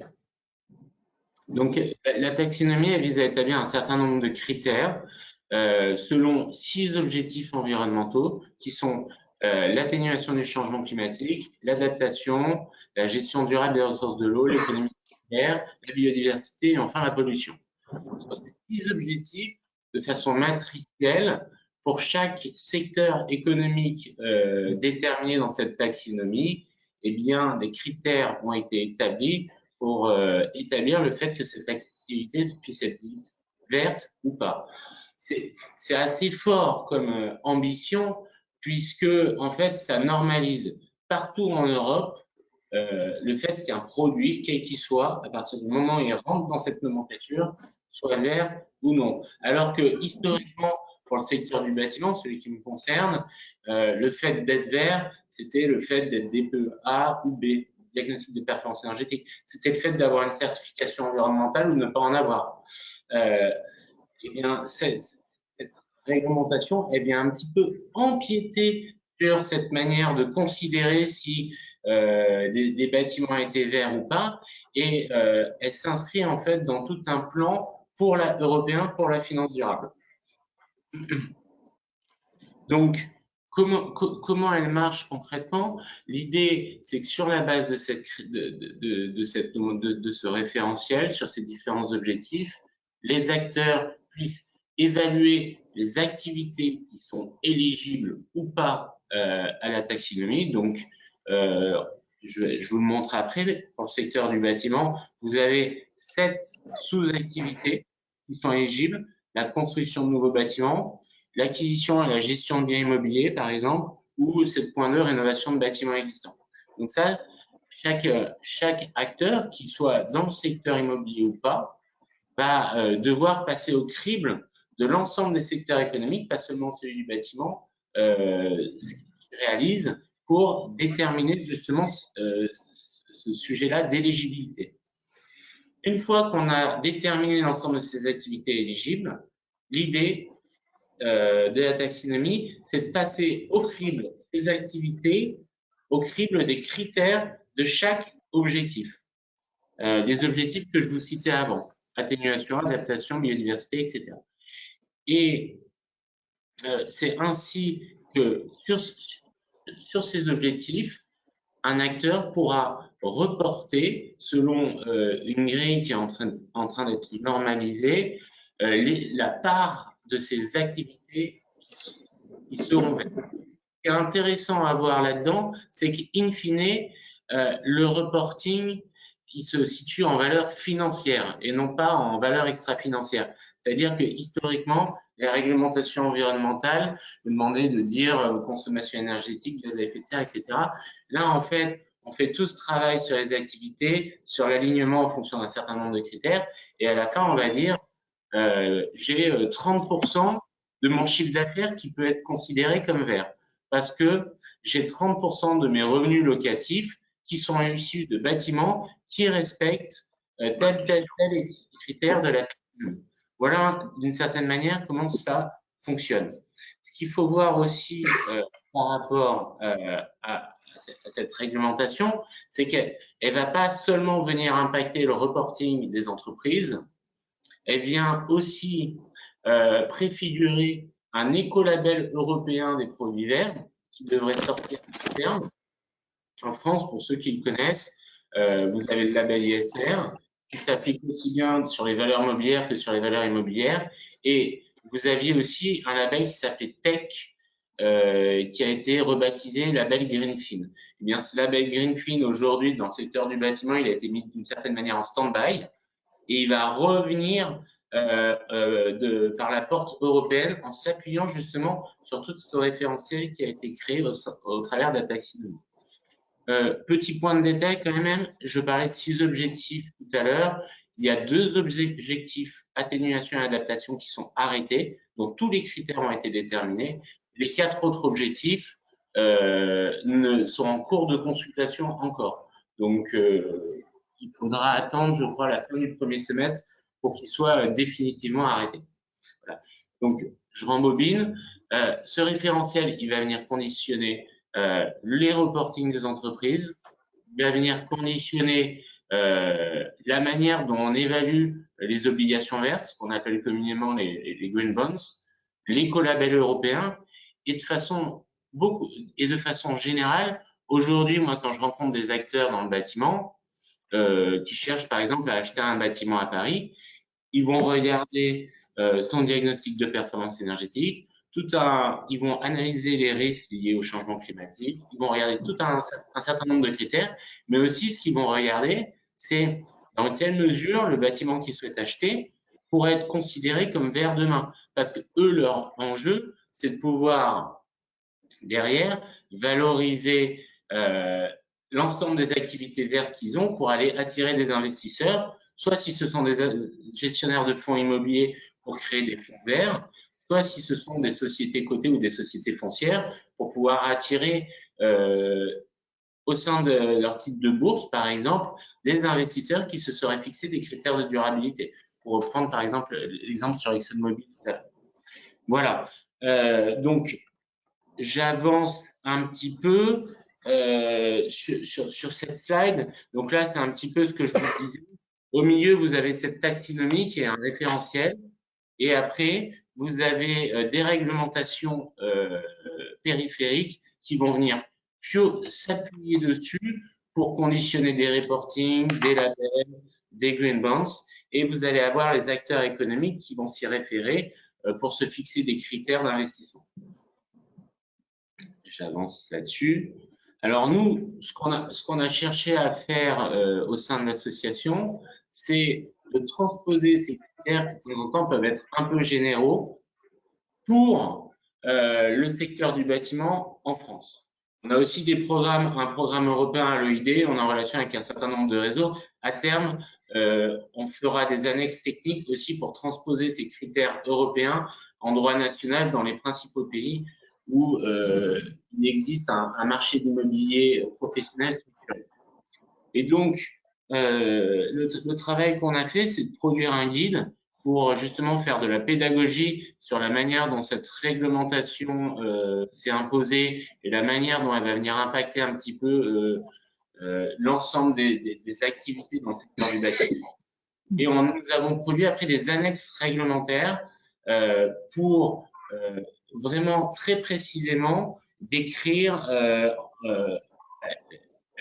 Donc, la taxinomie, elle vise à établir un certain nombre de critères selon 6 objectifs environnementaux qui sont l'atténuation du changement climatique, l'adaptation, la gestion durable des ressources de l'eau, l'économie circulaire, la biodiversité et enfin la pollution. Sur ces 6 objectifs, de façon matricielle, pour chaque secteur économique déterminé dans cette taxinomie, eh bien, des critères ont été établis pour établir le fait que cette activité puisse être dite verte ou pas. C'est assez fort comme ambition, puisque en fait, ça normalise partout en Europe le fait qu'un produit, quel qu'il soit, à partir du moment où il rentre dans cette nomenclature, soit vert ou non. Alors que historiquement, pour le secteur du bâtiment, celui qui me concerne, le fait d'être vert, c'était le fait d'être DPE A ou B, diagnostic de performance énergétique. C'était le fait d'avoir une certification environnementale ou de ne pas en avoir. Eh bien, cette réglementation, elle vient un petit peu empiéter sur cette manière de considérer si des bâtiments étaient verts ou pas, et elle s'inscrit en fait dans tout un plan européen pour la finance durable. Donc, comment elle marche concrètement? L'idée, c'est que sur la base de ce référentiel, sur ces différents objectifs, les acteurs puissent évaluer les activités qui sont éligibles ou pas à la taxinomie. Donc, je vous le montre après. Pour le secteur du bâtiment, vous avez 7 sous-activités qui sont éligibles. La construction de nouveaux bâtiments, l'acquisition et la gestion de biens immobiliers, par exemple, ou 7.2, rénovation de bâtiments existants. Donc ça, chaque acteur, qu'il soit dans le secteur immobilier ou pas, va devoir passer au crible de l'ensemble des secteurs économiques, pas seulement celui du bâtiment, ce qu'il réalise pour déterminer justement ce sujet-là d'éligibilité. Une fois qu'on a déterminé l'ensemble de ces activités éligibles, l'idée de la taxinomie, c'est de passer au crible des activités, au crible des critères de chaque objectif. Les objectifs que je vous citais avant, atténuation, adaptation, biodiversité, etc. Et c'est ainsi que sur ces objectifs, un acteur pourra reporter, selon une grille qui est en train d'être normalisée, la part de ces activités qui seront vertes. Ce qui est intéressant à voir là-dedans, c'est qu'in fine, le reporting, il se situe en valeur financière et non pas en valeur extra-financière. C'est-à-dire que historiquement, les réglementations environnementales demandaient de dire consommation énergétique, gaz à effet de serre, etc. Là, en fait, on fait tout ce travail sur les activités, sur l'alignement en fonction d'un certain nombre de critères, et à la fin, on va dire j'ai 30% de mon chiffre d'affaires qui peut être considéré comme vert, parce que j'ai 30% de mes revenus locatifs qui sont issus de bâtiments qui respectent tel critère de la taxonomie. Voilà, d'une certaine manière, comment ça fonctionne. Ce qu'il faut voir aussi par rapport à cette réglementation, c'est qu'elle ne va pas seulement venir impacter le reporting des entreprises, elle vient aussi préfigurer un écolabel européen des produits verts qui devrait sortir à terme. En France, pour ceux qui le connaissent, vous avez le label ISR qui s'applique aussi bien sur les valeurs mobilières que sur les valeurs immobilières. Et vous aviez aussi un label qui s'appelait Tech, qui a été rebaptisé label Greenfin. Eh bien, ce label Greenfin, aujourd'hui, dans le secteur du bâtiment, il a été mis d'une certaine manière en stand-by et il va revenir par la porte européenne en s'appuyant justement sur tout ce référentiel qui a été créé au travers de la taxonomie. Petit point de détail quand même, je parlais de 6 objectifs tout à l'heure. Il y a 2 objectifs atténuation et adaptation qui sont arrêtés, donc tous les critères ont été déterminés. Les 4 autres objectifs sont en cours de consultation encore. Donc, il faudra attendre, je crois, la fin du premier semestre pour qu'ils soient définitivement arrêtés. Voilà. Donc, je rembobine. Ce référentiel, il va venir conditionner les reportings des entreprises, il va venir conditionner la manière dont on évalue les obligations vertes, ce qu'on appelle communément les green bonds, l'écolabel européen, et de façon générale, aujourd'hui, moi, quand je rencontre des acteurs dans le bâtiment qui cherchent, par exemple, à acheter un bâtiment à Paris, ils vont regarder son diagnostic de performance énergétique, ils vont analyser les risques liés au changement climatique, ils vont regarder tout un certain nombre de critères, mais aussi ce qu'ils vont regarder, c'est dans quelle mesure le bâtiment qu'ils souhaitent acheter pourrait être considéré comme vert demain. Parce que eux, leur enjeu, c'est de pouvoir, derrière, valoriser l'ensemble des activités vertes qu'ils ont pour aller attirer des investisseurs, soit si ce sont des gestionnaires de fonds immobiliers pour créer des fonds verts, soit si ce sont des sociétés cotées ou des sociétés foncières pour pouvoir attirer au sein de leur titre de bourse, par exemple, des investisseurs qui se seraient fixés des critères de durabilité. Pour reprendre, par exemple, l'exemple sur ExxonMobil tout à l'heure. Voilà. Donc, j'avance un petit peu sur cette slide. Donc là, c'est un petit peu ce que je vous disais. Au milieu, vous avez cette taxonomie qui est un référentiel. Et après, vous avez des réglementations périphériques qui vont venir s'appuyer dessus pour conditionner des reportings, des labels, des green bonds. Et vous allez avoir les acteurs économiques qui vont s'y référer pour se fixer des critères d'investissement. J'avance là-dessus. Alors nous, ce qu'on a cherché à faire au sein de l'association, c'est de transposer ces critères qui de temps en temps peuvent être un peu généraux pour le secteur du bâtiment en France. On a aussi des programmes, un programme européen à l'OID, on est en relation avec un certain nombre de réseaux. À terme, on fera des annexes techniques aussi pour transposer ces critères européens en droit national dans les principaux pays où il existe un marché d'immobilier professionnel structuré. Et donc, le travail qu'on a fait, c'est de produire un guide pour justement faire de la pédagogie sur la manière dont cette réglementation s'est imposée et la manière dont elle va venir impacter un petit peu l'ensemble des activités dans le secteur du bâtiment. Et nous avons produit après des annexes réglementaires pour vraiment très précisément décrire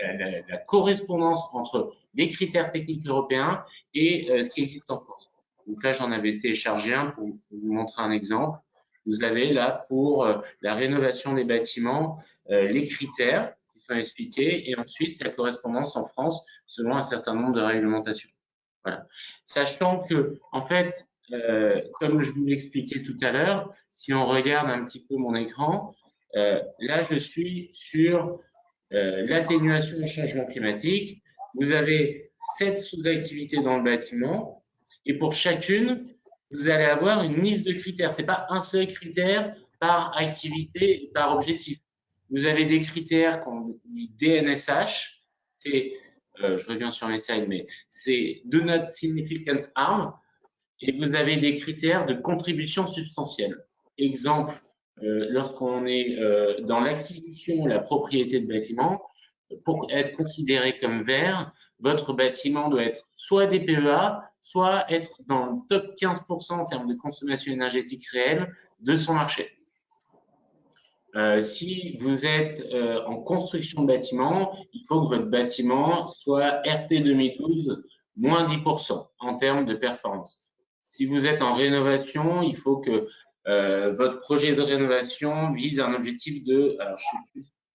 la correspondance entre les critères techniques européens et ce qui existe en France. Donc là, j'en avais téléchargé un pour vous montrer un exemple. Vous avez là pour la rénovation des bâtiments les critères qui sont sont expliquées, et ensuite la correspondance en France selon un certain nombre de réglementations. Voilà. Sachant que, en fait, comme je vous l'expliquais tout à l'heure, si on regarde un petit peu mon écran, là je suis sur l'atténuation du changement climatique. Vous avez 7 sous-activités dans le bâtiment, et pour chacune, vous allez avoir une liste de critères. Ce n'est pas un seul critère par activité, par objectif. Vous avez des critères qu'on dit DNSH, c'est, je reviens sur mes slides, mais c'est Do Not Significant Harm, et vous avez des critères de contribution substantielle. Exemple, lorsqu'on est dans l'acquisition, la propriété de bâtiment, pour être considéré comme vert, votre bâtiment doit être soit des PEA, soit être dans le top 15% en termes de consommation énergétique réelle de son marché. Si vous êtes en construction de bâtiment, il faut que votre bâtiment soit RT 2012 moins 10% en termes de performance. Si vous êtes en rénovation, il faut que votre projet de rénovation vise un objectif de, alors je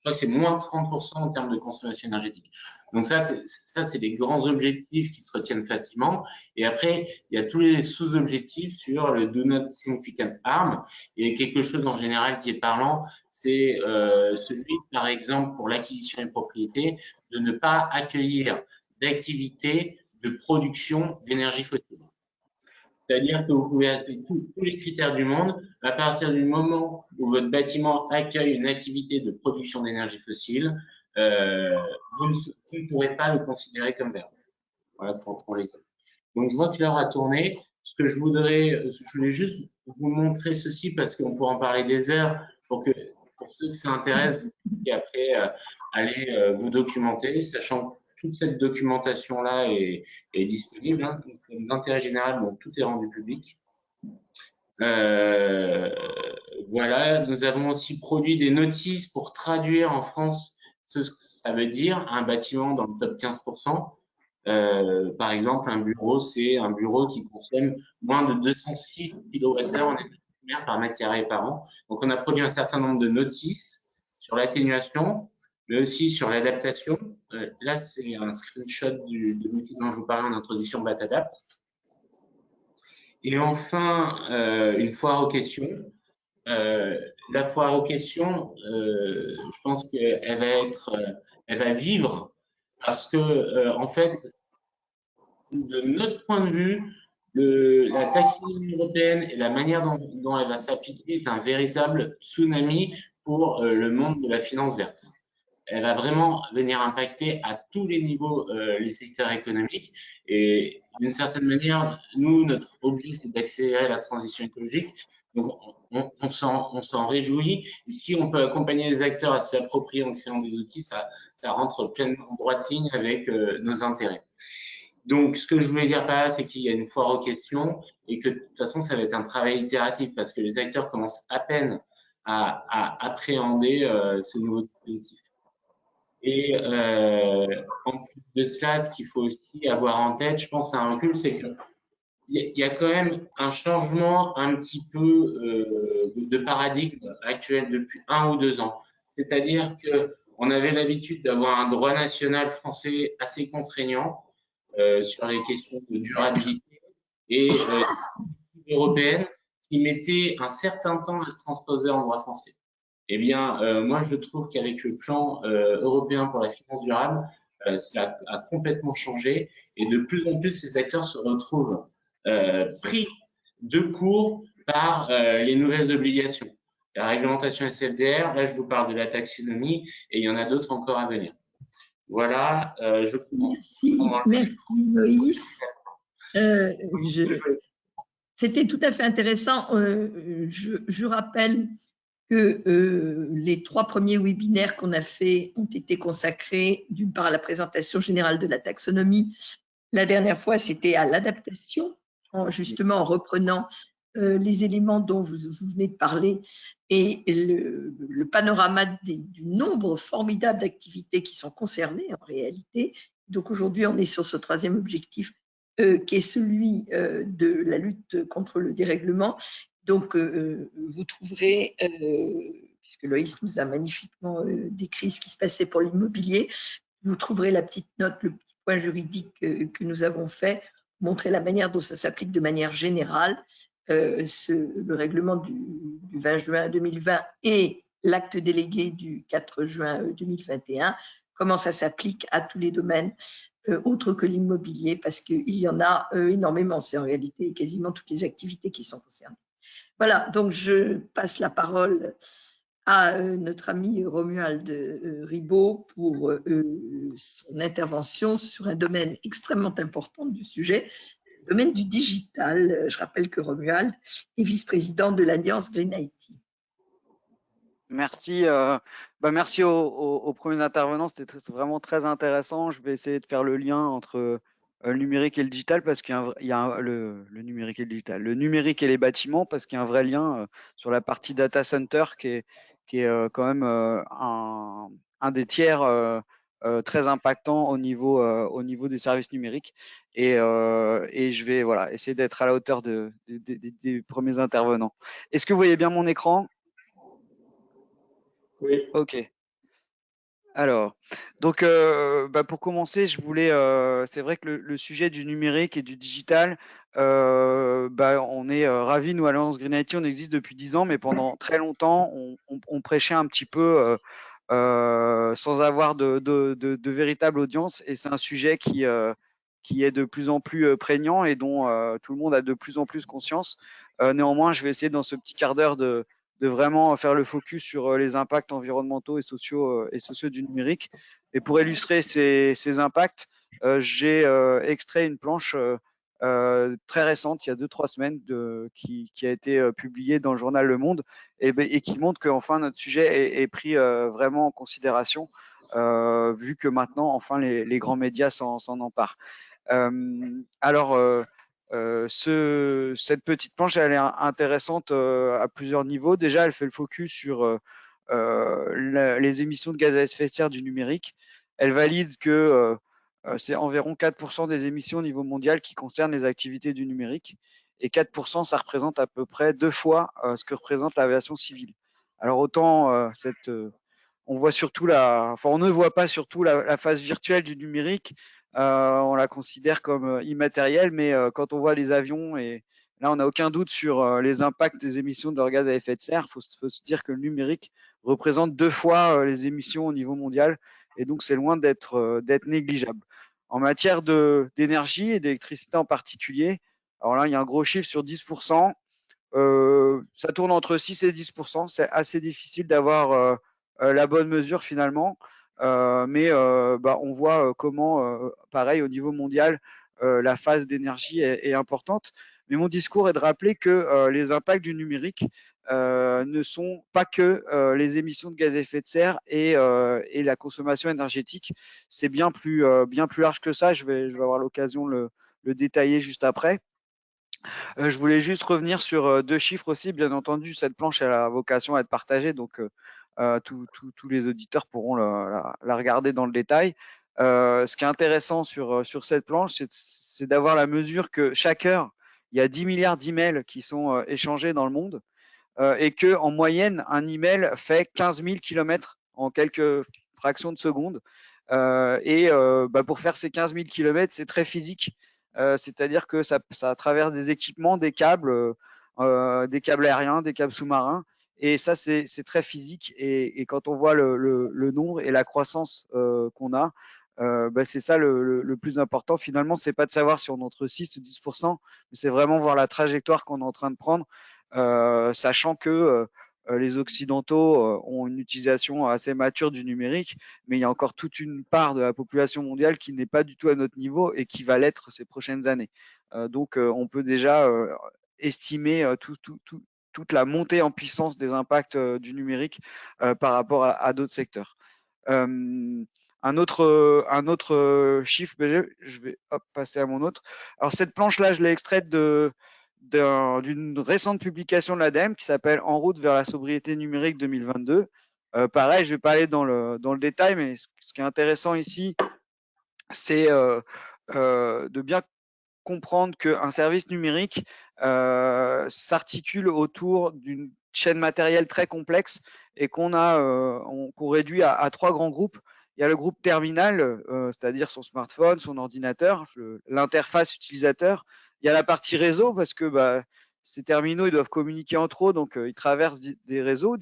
crois que c'est moins 30% en termes de consommation énergétique. Donc ça, c'est des grands objectifs qui se retiennent facilement. Et après, il y a tous les sous-objectifs sur le Do Not Significant Harm. Et quelque chose en général qui est parlant, c'est celui, par exemple, pour l'acquisition des propriétés, de ne pas accueillir d'activités de production d'énergie fossile. C'est-à-dire que vous pouvez respecter tous les critères du monde. À partir du moment où votre bâtiment accueille une activité de production d'énergie fossile, vous ne pourrez pas le considérer comme vert. Voilà pour l'exemple. Donc, je vois que l'heure a tourné. Ce que je voulais juste vous montrer ceci parce qu'on pourra en parler des heures pour ceux que ça intéresse, vous puissiez après aller vous documenter, sachant que toute cette documentation-là est disponible, hein, d'intérêt général, donc tout est rendu public. Voilà, nous avons aussi produit des notices pour traduire en France ce que ça veut dire un bâtiment dans le top 15%. Par exemple, un bureau, c'est un bureau qui consomme moins de 206 kWh en énergie primaire par mètre carré par an. Donc, on a produit un certain nombre de notices sur l'atténuation, mais aussi sur l'adaptation. Là, c'est un screenshot de l'outil dont je vous parlais en introduction BATADAPT. Et enfin, une foire aux questions. La foire aux questions, je pense qu'elle va vivre parce que, en fait, de notre point de vue, la taxonomie européenne et la manière dont elle va s'appliquer est un véritable tsunami pour le monde de la finance verte. Elle va vraiment venir impacter à tous les niveaux les secteurs économiques. Et d'une certaine manière, nous, notre objectif, c'est d'accélérer la transition écologique. Donc, on s'en réjouit. Et si on peut accompagner les acteurs à s'approprier en créant des outils, ça rentre pleinement en droite ligne avec nos intérêts. Donc, ce que je voulais dire par là, c'est qu'il y a une foire aux questions et que de toute façon, ça va être un travail itératif parce que les acteurs commencent à peine à appréhender ce nouveau dispositif. Et en plus de cela, ce qu'il faut aussi avoir en tête, je pense, à un recul, c'est qu'il y a quand même un changement un petit peu de paradigme actuel depuis 1 ou 2 ans. C'est-à-dire qu'on avait l'habitude d'avoir un droit national français assez contraignant sur les questions de durabilité et européenne qui mettait un certain temps à se transposer en droit français. Eh bien, moi, je trouve qu'avec le plan européen pour la finance durable, cela a complètement changé et de plus en plus, ces acteurs se retrouvent pris de court par les nouvelles obligations. La réglementation SFDR, là, je vous parle de la taxonomie et il y en a d'autres encore à venir. Voilà, je comprends. Merci Loïs. C'était tout à fait intéressant. Je rappelle que les 3 premiers webinaires qu'on a faits ont été consacrés d'une part à la présentation générale de la taxonomie. La dernière fois, c'était à l'adaptation, justement en reprenant les éléments dont vous venez de parler et le panorama du nombre formidable d'activités qui sont concernées en réalité. Donc aujourd'hui, on est sur ce 3e objectif qui est celui de la lutte contre le dérèglement. Donc, vous trouverez puisque Loïs nous a magnifiquement décrit ce qui se passait pour l'immobilier. Vous trouverez la petite note, le petit point juridique que nous avons fait, montrer la manière dont ça s'applique de manière générale, le règlement du 20 juin 2020 et l'acte délégué du 4 juin 2021, comment ça s'applique à tous les domaines autres que l'immobilier, parce qu'il y en a énormément. C'est en réalité quasiment toutes les activités qui sont concernées. Voilà, donc je passe la parole à notre ami Romuald Ribaud pour son intervention sur un domaine extrêmement important du sujet, le domaine du digital. Je rappelle que Romuald est vice-président de l'Alliance Green IT. Merci, merci aux premiers intervenants, c'était vraiment très intéressant. Je vais essayer de faire le lien entre le numérique et le digital parce qu'il y a le numérique et le digital, le numérique et les bâtiments parce qu'il y a un vrai lien sur la partie data center qui est quand même un des tiers très impactant au niveau des services numériques et je vais essayer d'être à la hauteur des premiers intervenants. Est-ce que vous voyez bien mon écran? Oui. Ok. Alors, donc pour commencer, je voulais, c'est vrai que le sujet du numérique et du digital, on est ravis, nous à l'Alliance Green IT, on existe depuis 10 ans, mais pendant très longtemps, on prêchait un petit peu sans avoir de véritable audience, et c'est un sujet qui est de plus en plus prégnant et dont tout le monde a de plus en plus conscience. Néanmoins, je vais essayer dans ce petit quart d'heure de vraiment faire le focus sur les impacts environnementaux et sociaux du numérique. Et pour illustrer ces impacts, j'ai extrait une planche très récente, il y a 2-3 semaines, qui a été publiée dans le journal Le Monde et qui montre qu'enfin notre sujet est pris vraiment en considération, vu que maintenant, enfin, les grands médias s'en emparent. Cette petite planche, elle est intéressante à plusieurs niveaux. Déjà, elle fait le focus sur les émissions de gaz à effet de serre du numérique. Elle valide que c'est environ 4% des émissions au niveau mondial qui concernent les activités du numérique. Et 4%, ça représente à peu près 2 fois ce que représente l'aviation civile. Alors autant on voit surtout on ne voit pas surtout la phase virtuelle du numérique. On la considère comme immatérielle, mais quand on voit les avions, et là on n'a aucun doute sur les impacts des émissions de leurs gaz à effet de serre, faut se dire que le numérique représente 2 fois les émissions au niveau mondial, et donc c'est loin d'être négligeable. En matière d'énergie et d'électricité en particulier, alors là il y a un gros chiffre sur 10%, ça tourne entre 6 et 10%, c'est assez difficile d'avoir la bonne mesure finalement, mais on voit comment, pareil, au niveau mondial, la phase d'énergie est importante. Mais mon discours est de rappeler que les impacts du numérique ne sont pas que les émissions de gaz à effet de serre et la consommation énergétique. C'est bien plus large que ça. Je vais avoir l'occasion de le détailler juste après. Je voulais juste revenir sur 2 chiffres aussi. Bien entendu, cette planche elle a vocation à être partagée, donc tous les auditeurs pourront la regarder dans le détail. Ce qui est intéressant sur cette planche, c'est d'avoir la mesure que chaque heure, il y a 10 milliards d'emails qui sont échangés dans le monde, et que en moyenne, un email fait 15 000 km en quelques fractions de secondes. Pour faire ces 15 000 km, c'est très physique. C'est-à-dire que ça traverse des équipements, des câbles aériens, des câbles sous-marins. Et ça, c'est très physique. Et quand on voit le nombre et la croissance qu'on a, c'est ça le plus important. Finalement, c'est pas de savoir si on est entre 6 ou 10%, mais c'est vraiment voir la trajectoire qu'on est en train de prendre, sachant que les Occidentaux ont une utilisation assez mature du numérique, mais il y a encore toute une part de la population mondiale qui n'est pas du tout à notre niveau et qui va l'être ces prochaines années. Donc, on peut déjà estimer toute la montée en puissance des impacts du numérique par rapport à d'autres secteurs. Un autre chiffre, je vais passer à mon autre. Alors, cette planche-là, je l'ai extraite d'une récente publication de l'ADEME qui s'appelle En route vers la sobriété numérique 2022. Pareil, je vais pas aller dans le détail, mais ce qui est intéressant ici, c'est de bien comprendre qu'un service numérique s'articule autour d'une chaîne matérielle très complexe et qu'on réduit à 3 grands groupes. Il y a le groupe terminal, c'est-à-dire son smartphone, son ordinateur, l'interface utilisateur. Il y a la partie réseau parce que ces terminaux, ils doivent communiquer entre eux, donc ils traversent des réseaux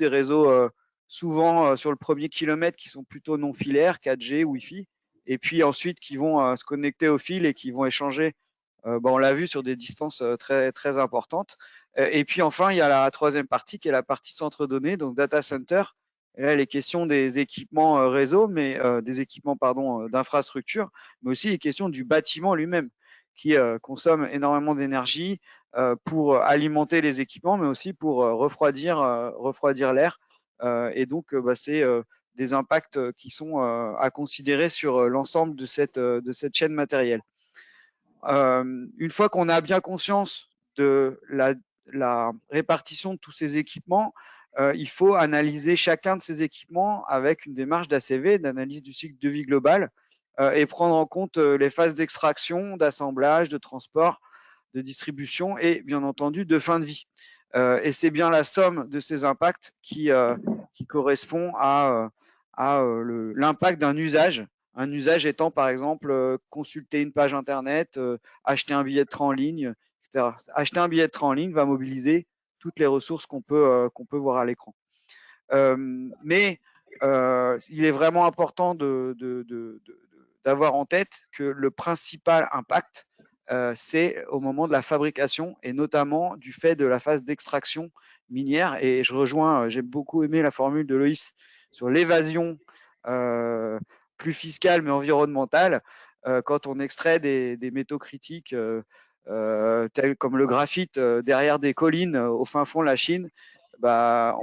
souvent sur le premier kilomètre qui sont plutôt non filaires, 4G, Wi-Fi, et puis ensuite qui vont se connecter au fil et qui vont échanger, on l'a vu, sur des distances très, très importantes. Et puis enfin, il y a la troisième partie qui est la partie centre données, donc data center. Et là, les questions des équipements réseau, mais des équipements d'infrastructure, mais aussi les questions du bâtiment lui-même, qui consomme énormément d'énergie pour alimenter les équipements, mais aussi pour refroidir l'air. Et donc, c'est des impacts qui sont à considérer sur l'ensemble de cette chaîne matérielle. Une fois qu'on a bien conscience de la répartition de tous ces équipements, il faut analyser chacun de ces équipements avec une démarche d'ACV, d'analyse du cycle de vie global, et prendre en compte les phases d'extraction, d'assemblage, de transport, de distribution et bien entendu de fin de vie. Et c'est bien la somme de ces impacts qui correspond à l'impact d'un usage. Un usage étant par exemple consulter une page internet, acheter un billet de train en ligne, etc. Acheter un billet de train en ligne va mobiliser toutes les ressources qu'on peut voir à l'écran. Mais il est vraiment important d'avoir en tête que le principal impact, c'est au moment de la fabrication et notamment du fait de la phase d'extraction minière. Et je rejoins, j'ai beaucoup aimé la formule de Loïs sur l'évasion plus fiscale mais environnementale. Quand on extrait des métaux critiques tels comme le graphite derrière des collines au fin fond de la Chine, ça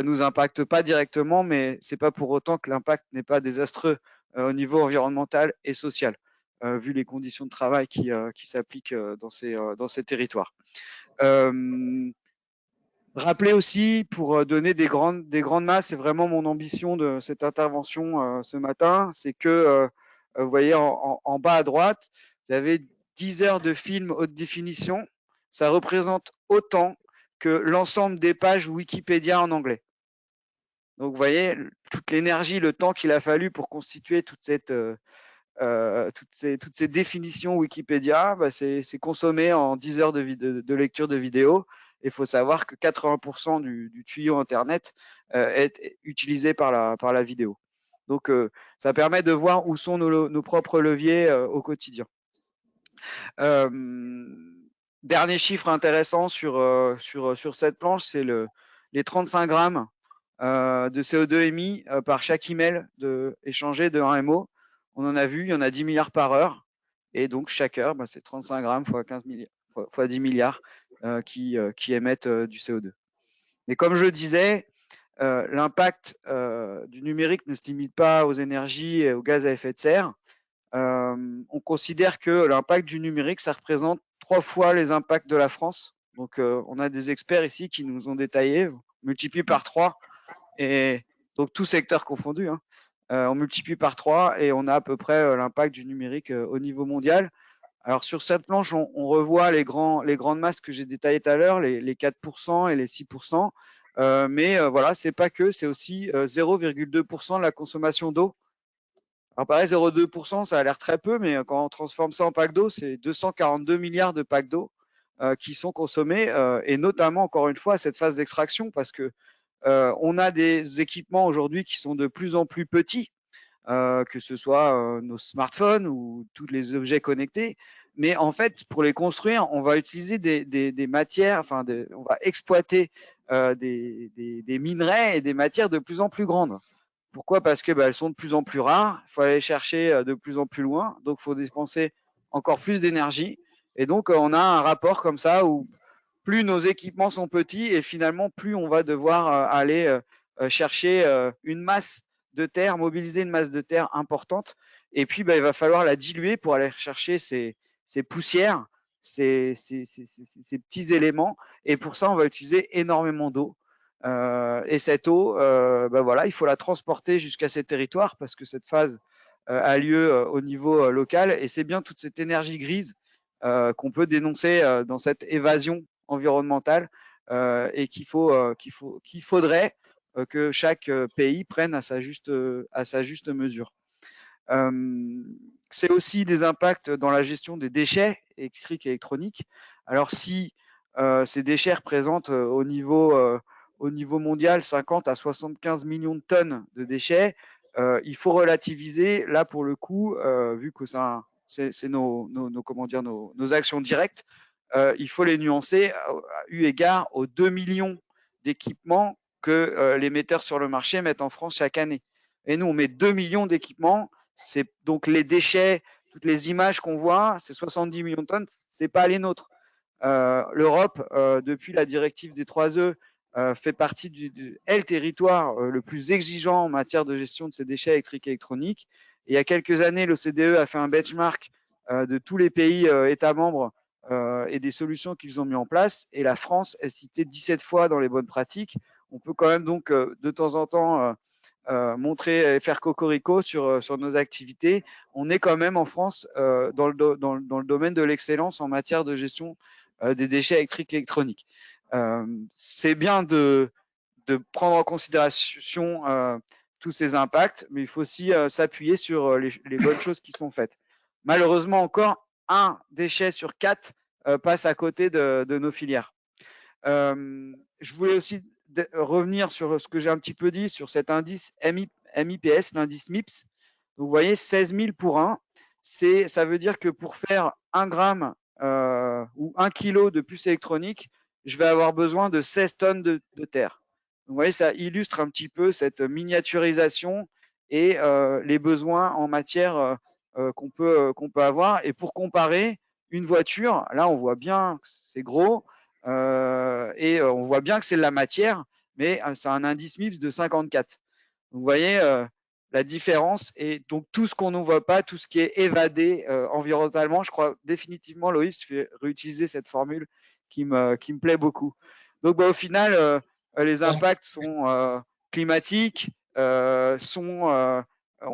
nous impacte pas directement, mais c'est pas pour autant que l'impact n'est pas désastreux au niveau environnemental et social, vu les conditions de travail qui s'appliquent dans ces territoires. Rappeler aussi, pour donner des grandes masses, c'est vraiment mon ambition de cette intervention ce matin, c'est que, vous voyez en bas à droite, vous avez 10 heures de film haute définition, ça représente autant que l'ensemble des pages Wikipédia en anglais. Donc vous voyez, toute l'énergie, le temps qu'il a fallu pour constituer toutes ces définitions Wikipédia, c'est consommé en 10 heures de lecture de vidéo. Il faut savoir que 80% du tuyau Internet est utilisé par la vidéo. Donc, ça permet de voir où sont nos propres leviers au quotidien. Dernier chiffre intéressant sur cette planche, c'est les 35 grammes de CO2 émis par chaque email échangé de 1 MO. On en a vu, il y en a 10 milliards par heure. Et donc, chaque heure, c'est 35 grammes fois 15 milliards, fois 10 milliards qui émettent du CO2. Mais comme je le disais, l'impact du numérique ne se limite pas aux énergies et aux gaz à effet de serre. On considère que l'impact du numérique, ça représente 3 fois les impacts de la France. Donc, on a des experts ici qui nous ont détaillé, multiplie par 3, et donc tout secteur confondu, hein. On multiplie par 3 et on a à peu près l'impact du numérique au niveau mondial. Alors sur cette planche, on revoit les grandes masses que j'ai détaillées tout à l'heure, les 4% et les 6%. Mais voilà, c'est pas que, c'est aussi 0,2% de la consommation d'eau. Alors pareil, 0,2%, ça a l'air très peu, mais quand on transforme ça en pack d'eau, c'est 242 milliards de packs d'eau qui sont consommés, et notamment, encore une fois, à cette phase d'extraction, parce que on a des équipements aujourd'hui qui sont de plus en plus petits, que ce soit nos smartphones ou tous les objets connectés. Mais en fait, pour les construire, on va utiliser des matières, on va exploiter des minerais et des matières de plus en plus grandes. Pourquoi? Parce que elles sont de plus en plus rares, il faut aller chercher de plus en plus loin, donc il faut dépenser encore plus d'énergie. Et donc, on a un rapport comme ça où plus nos équipements sont petits et finalement, plus on va devoir aller chercher une masse de terre, mobiliser une masse de terre importante. Et puis, il va falloir la diluer pour aller chercher ces poussières, ces petits éléments. Et pour ça, on va utiliser énormément d'eau. Et cette eau, voilà, il faut la transporter jusqu'à ces territoires parce que cette phase a lieu au niveau local. Et c'est bien toute cette énergie grise qu'on peut dénoncer dans cette évasion environnementale et qu'il faudrait que chaque pays prenne à sa juste mesure. C'est aussi des impacts dans la gestion des déchets électriques et électroniques. Alors si ces déchets représentent au niveau mondial 50 à 75 millions de tonnes de déchets, il faut relativiser là pour le coup, vu que c'est nos actions directes, il faut les nuancer eu égard aux 2 millions d'équipements que les metteurs sur le marché mettent en France chaque année. Et nous, on met 2 millions d'équipements. C'est donc les déchets, toutes les images qu'on voit, c'est 70 millions de tonnes, c'est pas les nôtres. L'Europe, depuis la directive des 3E, fait partie du territoire le plus exigeant en matière de gestion de ces déchets électriques et électroniques. Et il y a quelques années, l'OCDE a fait un benchmark de tous les pays États membres et des solutions qu'ils ont mis en place. Et la France est citée 17 fois dans les bonnes pratiques. On peut quand même donc de temps en temps montrer et faire cocorico sur nos activités. On est quand même en France dans le domaine de l'excellence en matière de gestion des déchets électriques et électroniques. C'est bien de prendre en considération tous ces impacts, mais il faut aussi s'appuyer sur les bonnes choses qui sont faites. Malheureusement, encore un déchet sur 4 passe à côté de nos filières. Je voulais aussi revenir sur ce que j'ai un petit peu dit sur cet indice MIPS, l'indice MIPS. Donc, vous voyez, 16 000 pour 1. Ça veut dire que pour faire 1 gramme ou 1 kilo de puce électronique, je vais avoir besoin de 16 tonnes de terre. Donc, vous voyez, ça illustre un petit peu cette miniaturisation et les besoins en matière qu'on peut avoir. Et pour comparer, une voiture, là, on voit bien que c'est gros. Et on voit bien que c'est de la matière, mais c'est un indice MIPS de 54. Donc, vous voyez la différence. Et donc, tout ce qu'on ne voit pas, tout ce qui est évadé environnementalement, je crois définitivement, Loïs, je vais réutiliser cette formule qui me plaît beaucoup. Donc, au final, les impacts sont climatiques, ont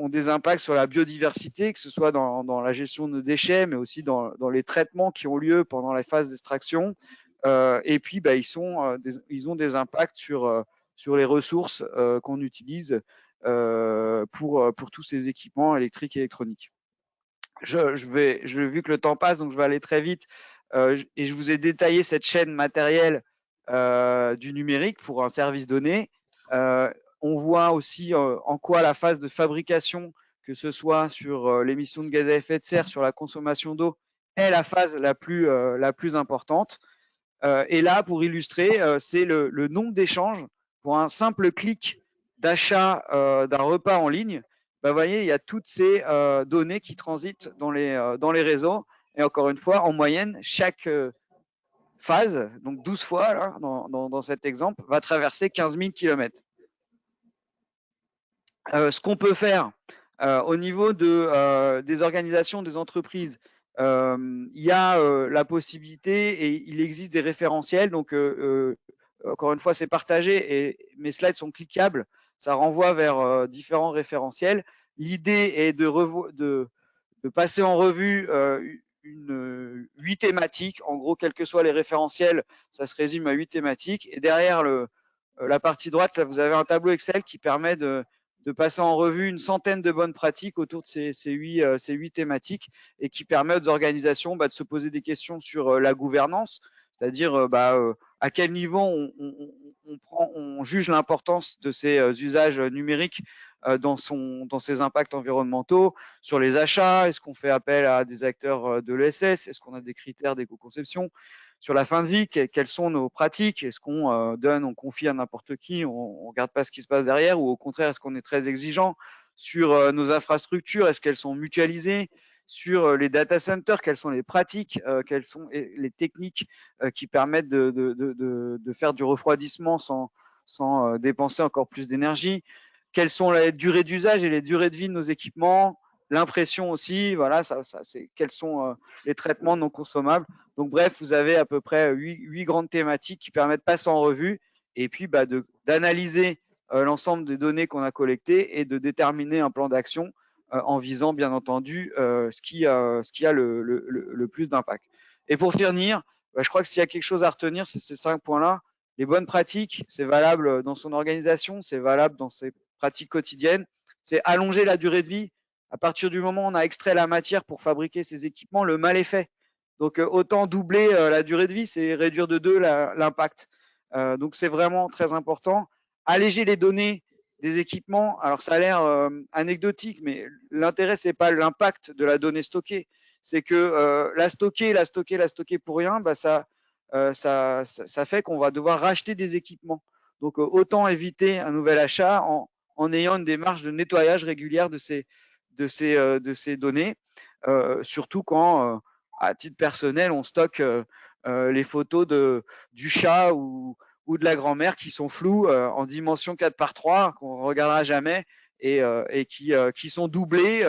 des impacts sur la biodiversité, que ce soit dans la gestion de déchets, mais aussi dans les traitements qui ont lieu pendant la phase d'extraction. Et puis, ils ont des impacts sur les ressources qu'on utilise pour tous ces équipements électriques et électroniques. Vu que le temps passe, donc je vais aller très vite. Et je vous ai détaillé cette chaîne matérielle du numérique pour un service donné. On voit aussi en quoi la phase de fabrication, que ce soit sur l'émission de gaz à effet de serre, sur la consommation d'eau, est la phase la plus importante. Et là, pour illustrer, c'est le nombre d'échanges pour un simple clic d'achat d'un repas en ligne. Vous voyez, il y a toutes ces données qui transitent dans les réseaux. Et encore une fois, en moyenne, chaque phase, donc 12 fois là, dans cet exemple, va traverser 15 000 km. Ce qu'on peut faire au niveau des organisations, des entreprises, il y a la possibilité et il existe des référentiels. Donc, encore une fois, c'est partagé et mes slides sont cliquables. Ça renvoie vers différents référentiels. L'idée est de passer en revue 8 thématiques. En gros, quels que soient les référentiels, ça se résume à 8 thématiques. Et derrière la partie droite, là, vous avez un tableau Excel qui permet de passer en revue une centaine de bonnes pratiques autour de ces 8 thématiques et qui permet aux organisations de se poser des questions sur la gouvernance, c'est-à-dire à quel niveau on juge l'importance de ces usages numériques dans ses impacts environnementaux, sur les achats, est-ce qu'on fait appel à des acteurs de l'ESS, est-ce qu'on a des critères d'éco-conception, sur la fin de vie, quelles sont nos pratiques, est-ce qu'on on confie à n'importe qui, on ne regarde pas ce qui se passe derrière, ou au contraire, est-ce qu'on est très exigeant sur nos infrastructures, est-ce qu'elles sont mutualisées, sur les data centers, quelles sont les pratiques, quelles sont les techniques qui permettent de faire du refroidissement sans dépenser encore plus d'énergie, quelles sont les durées d'usage et les durées de vie de nos équipements, l'impression aussi, voilà, c'est quels sont les traitements non consommables. Donc bref, vous avez à peu près 8 grandes thématiques qui permettent de passer en revue et puis d'analyser l'ensemble des données qu'on a collectées et de déterminer un plan d'action en visant bien entendu ce qui a le plus d'impact. Et pour finir, je crois que s'il y a quelque chose à retenir, c'est ces 5 points-là. les bonnes pratiques, c'est valable dans son organisation, c'est valable dans ses pratiques quotidiennes, c'est allonger la durée de vie. À partir du moment où on a extrait la matière pour fabriquer ces équipements, le mal est fait. Donc, autant doubler la durée de vie, c'est réduire de 2 l'impact. Donc, c'est vraiment très important. Alléger les données des équipements. Alors, ça a l'air anecdotique, mais l'intérêt, c'est pas l'impact de la donnée stockée. C'est que la stocker pour rien, bah, ça fait qu'on va devoir racheter des équipements. Donc, autant éviter un nouvel achat en ayant une démarche de nettoyage régulière de ces données, surtout quand, à titre personnel, on stocke les photos du chat ou de la grand-mère qui sont floues en dimension 4:3, qu'on ne regardera jamais et qui sont doublées,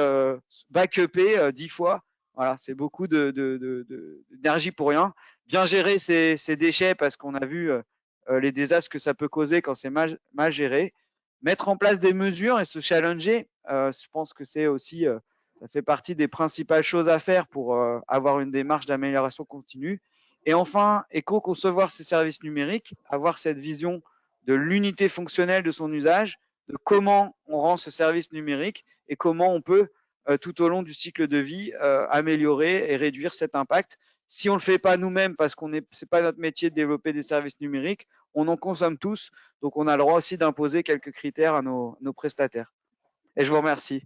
backupées 10 fois. Voilà, c'est beaucoup d'énergie pour rien. Bien gérer ces déchets parce qu'on a vu les désastres que ça peut causer quand c'est mal géré. Mettre en place des mesures et se challenger, je pense que c'est aussi, ça fait partie des principales choses à faire pour avoir une démarche d'amélioration continue. Et enfin, éco-concevoir ces services numériques, avoir cette vision de l'unité fonctionnelle de son usage, de comment on rend ce service numérique et comment on peut, tout au long du cycle de vie, améliorer et réduire cet impact. Si on ne le fait pas nous-mêmes parce que c'est pas notre métier de développer des services numériques, on en consomme tous, donc on a le droit aussi d'imposer quelques critères à nos prestataires. Et je vous remercie.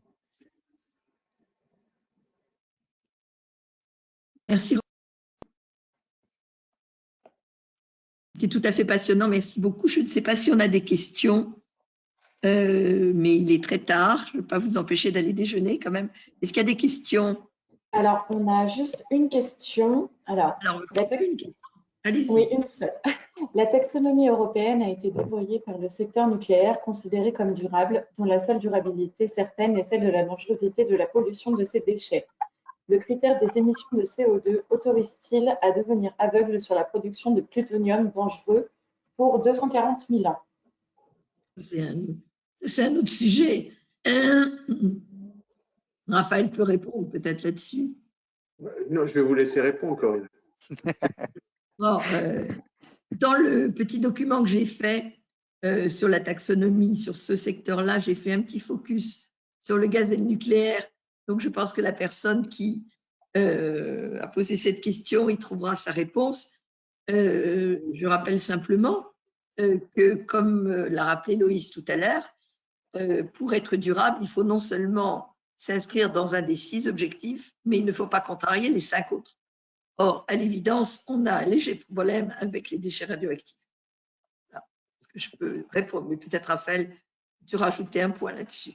Merci. C'était tout à fait passionnant, merci beaucoup. Je ne sais pas si on a des questions, mais il est très tard, je ne veux pas vous empêcher d'aller déjeuner quand même. Est-ce qu'il y a des questions? Alors, on a juste une question. Alors une question. Allez-y. Oui, une seule. La taxonomie européenne a été dévoyée par le secteur nucléaire considéré comme durable, dont la seule durabilité certaine est celle de la dangerosité de la pollution de ces déchets. Le critère des émissions de CO2 autorise-t-il à devenir aveugle sur la production de plutonium dangereux pour 240 000 ans? C'est un autre sujet. Raphaël peut répondre peut-être là-dessus. Non, je vais vous laisser répondre, Corinne. Bon, dans le petit document que j'ai fait sur la taxonomie, sur ce secteur-là, j'ai fait un petit focus sur le gaz et le nucléaire. Donc, je pense que la personne qui a posé cette question, il trouvera sa réponse. Je rappelle simplement que, comme l'a rappelé Loïs tout à l'heure, pour être durable, il faut non seulement s'inscrire dans un des 6 objectifs, mais il ne faut pas contrarier les 5 autres. Or, à l'évidence, on a un léger problème avec les déchets radioactifs. Voilà ce que je peux répondre, mais peut-être Raphaël, tu rajoutais un point là-dessus.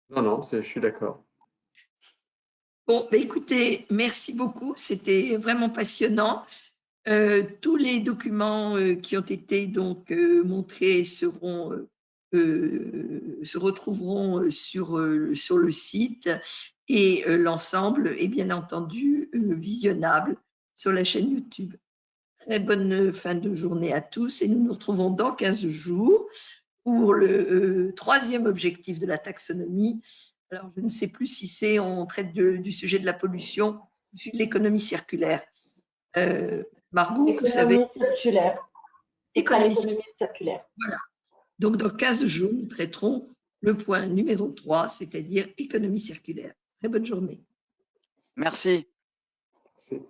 Non, je suis d'accord. Bon, bah écoutez, merci beaucoup, c'était vraiment passionnant. Tous les documents qui ont été donc montrés se retrouveront sur le site et l'ensemble est bien entendu visionnable sur la chaîne YouTube. Très bonne fin de journée à tous et nous nous retrouvons dans 15 jours pour le 3e objectif de la taxonomie. Alors, je ne sais plus si on traite du sujet de la pollution ou de l'économie circulaire. Margot, vous savez. Économie circulaire. Voilà. Donc, dans 15 jours, nous traiterons le point numéro 3, c'est-à-dire économie circulaire. Très bonne journée. Merci. Merci.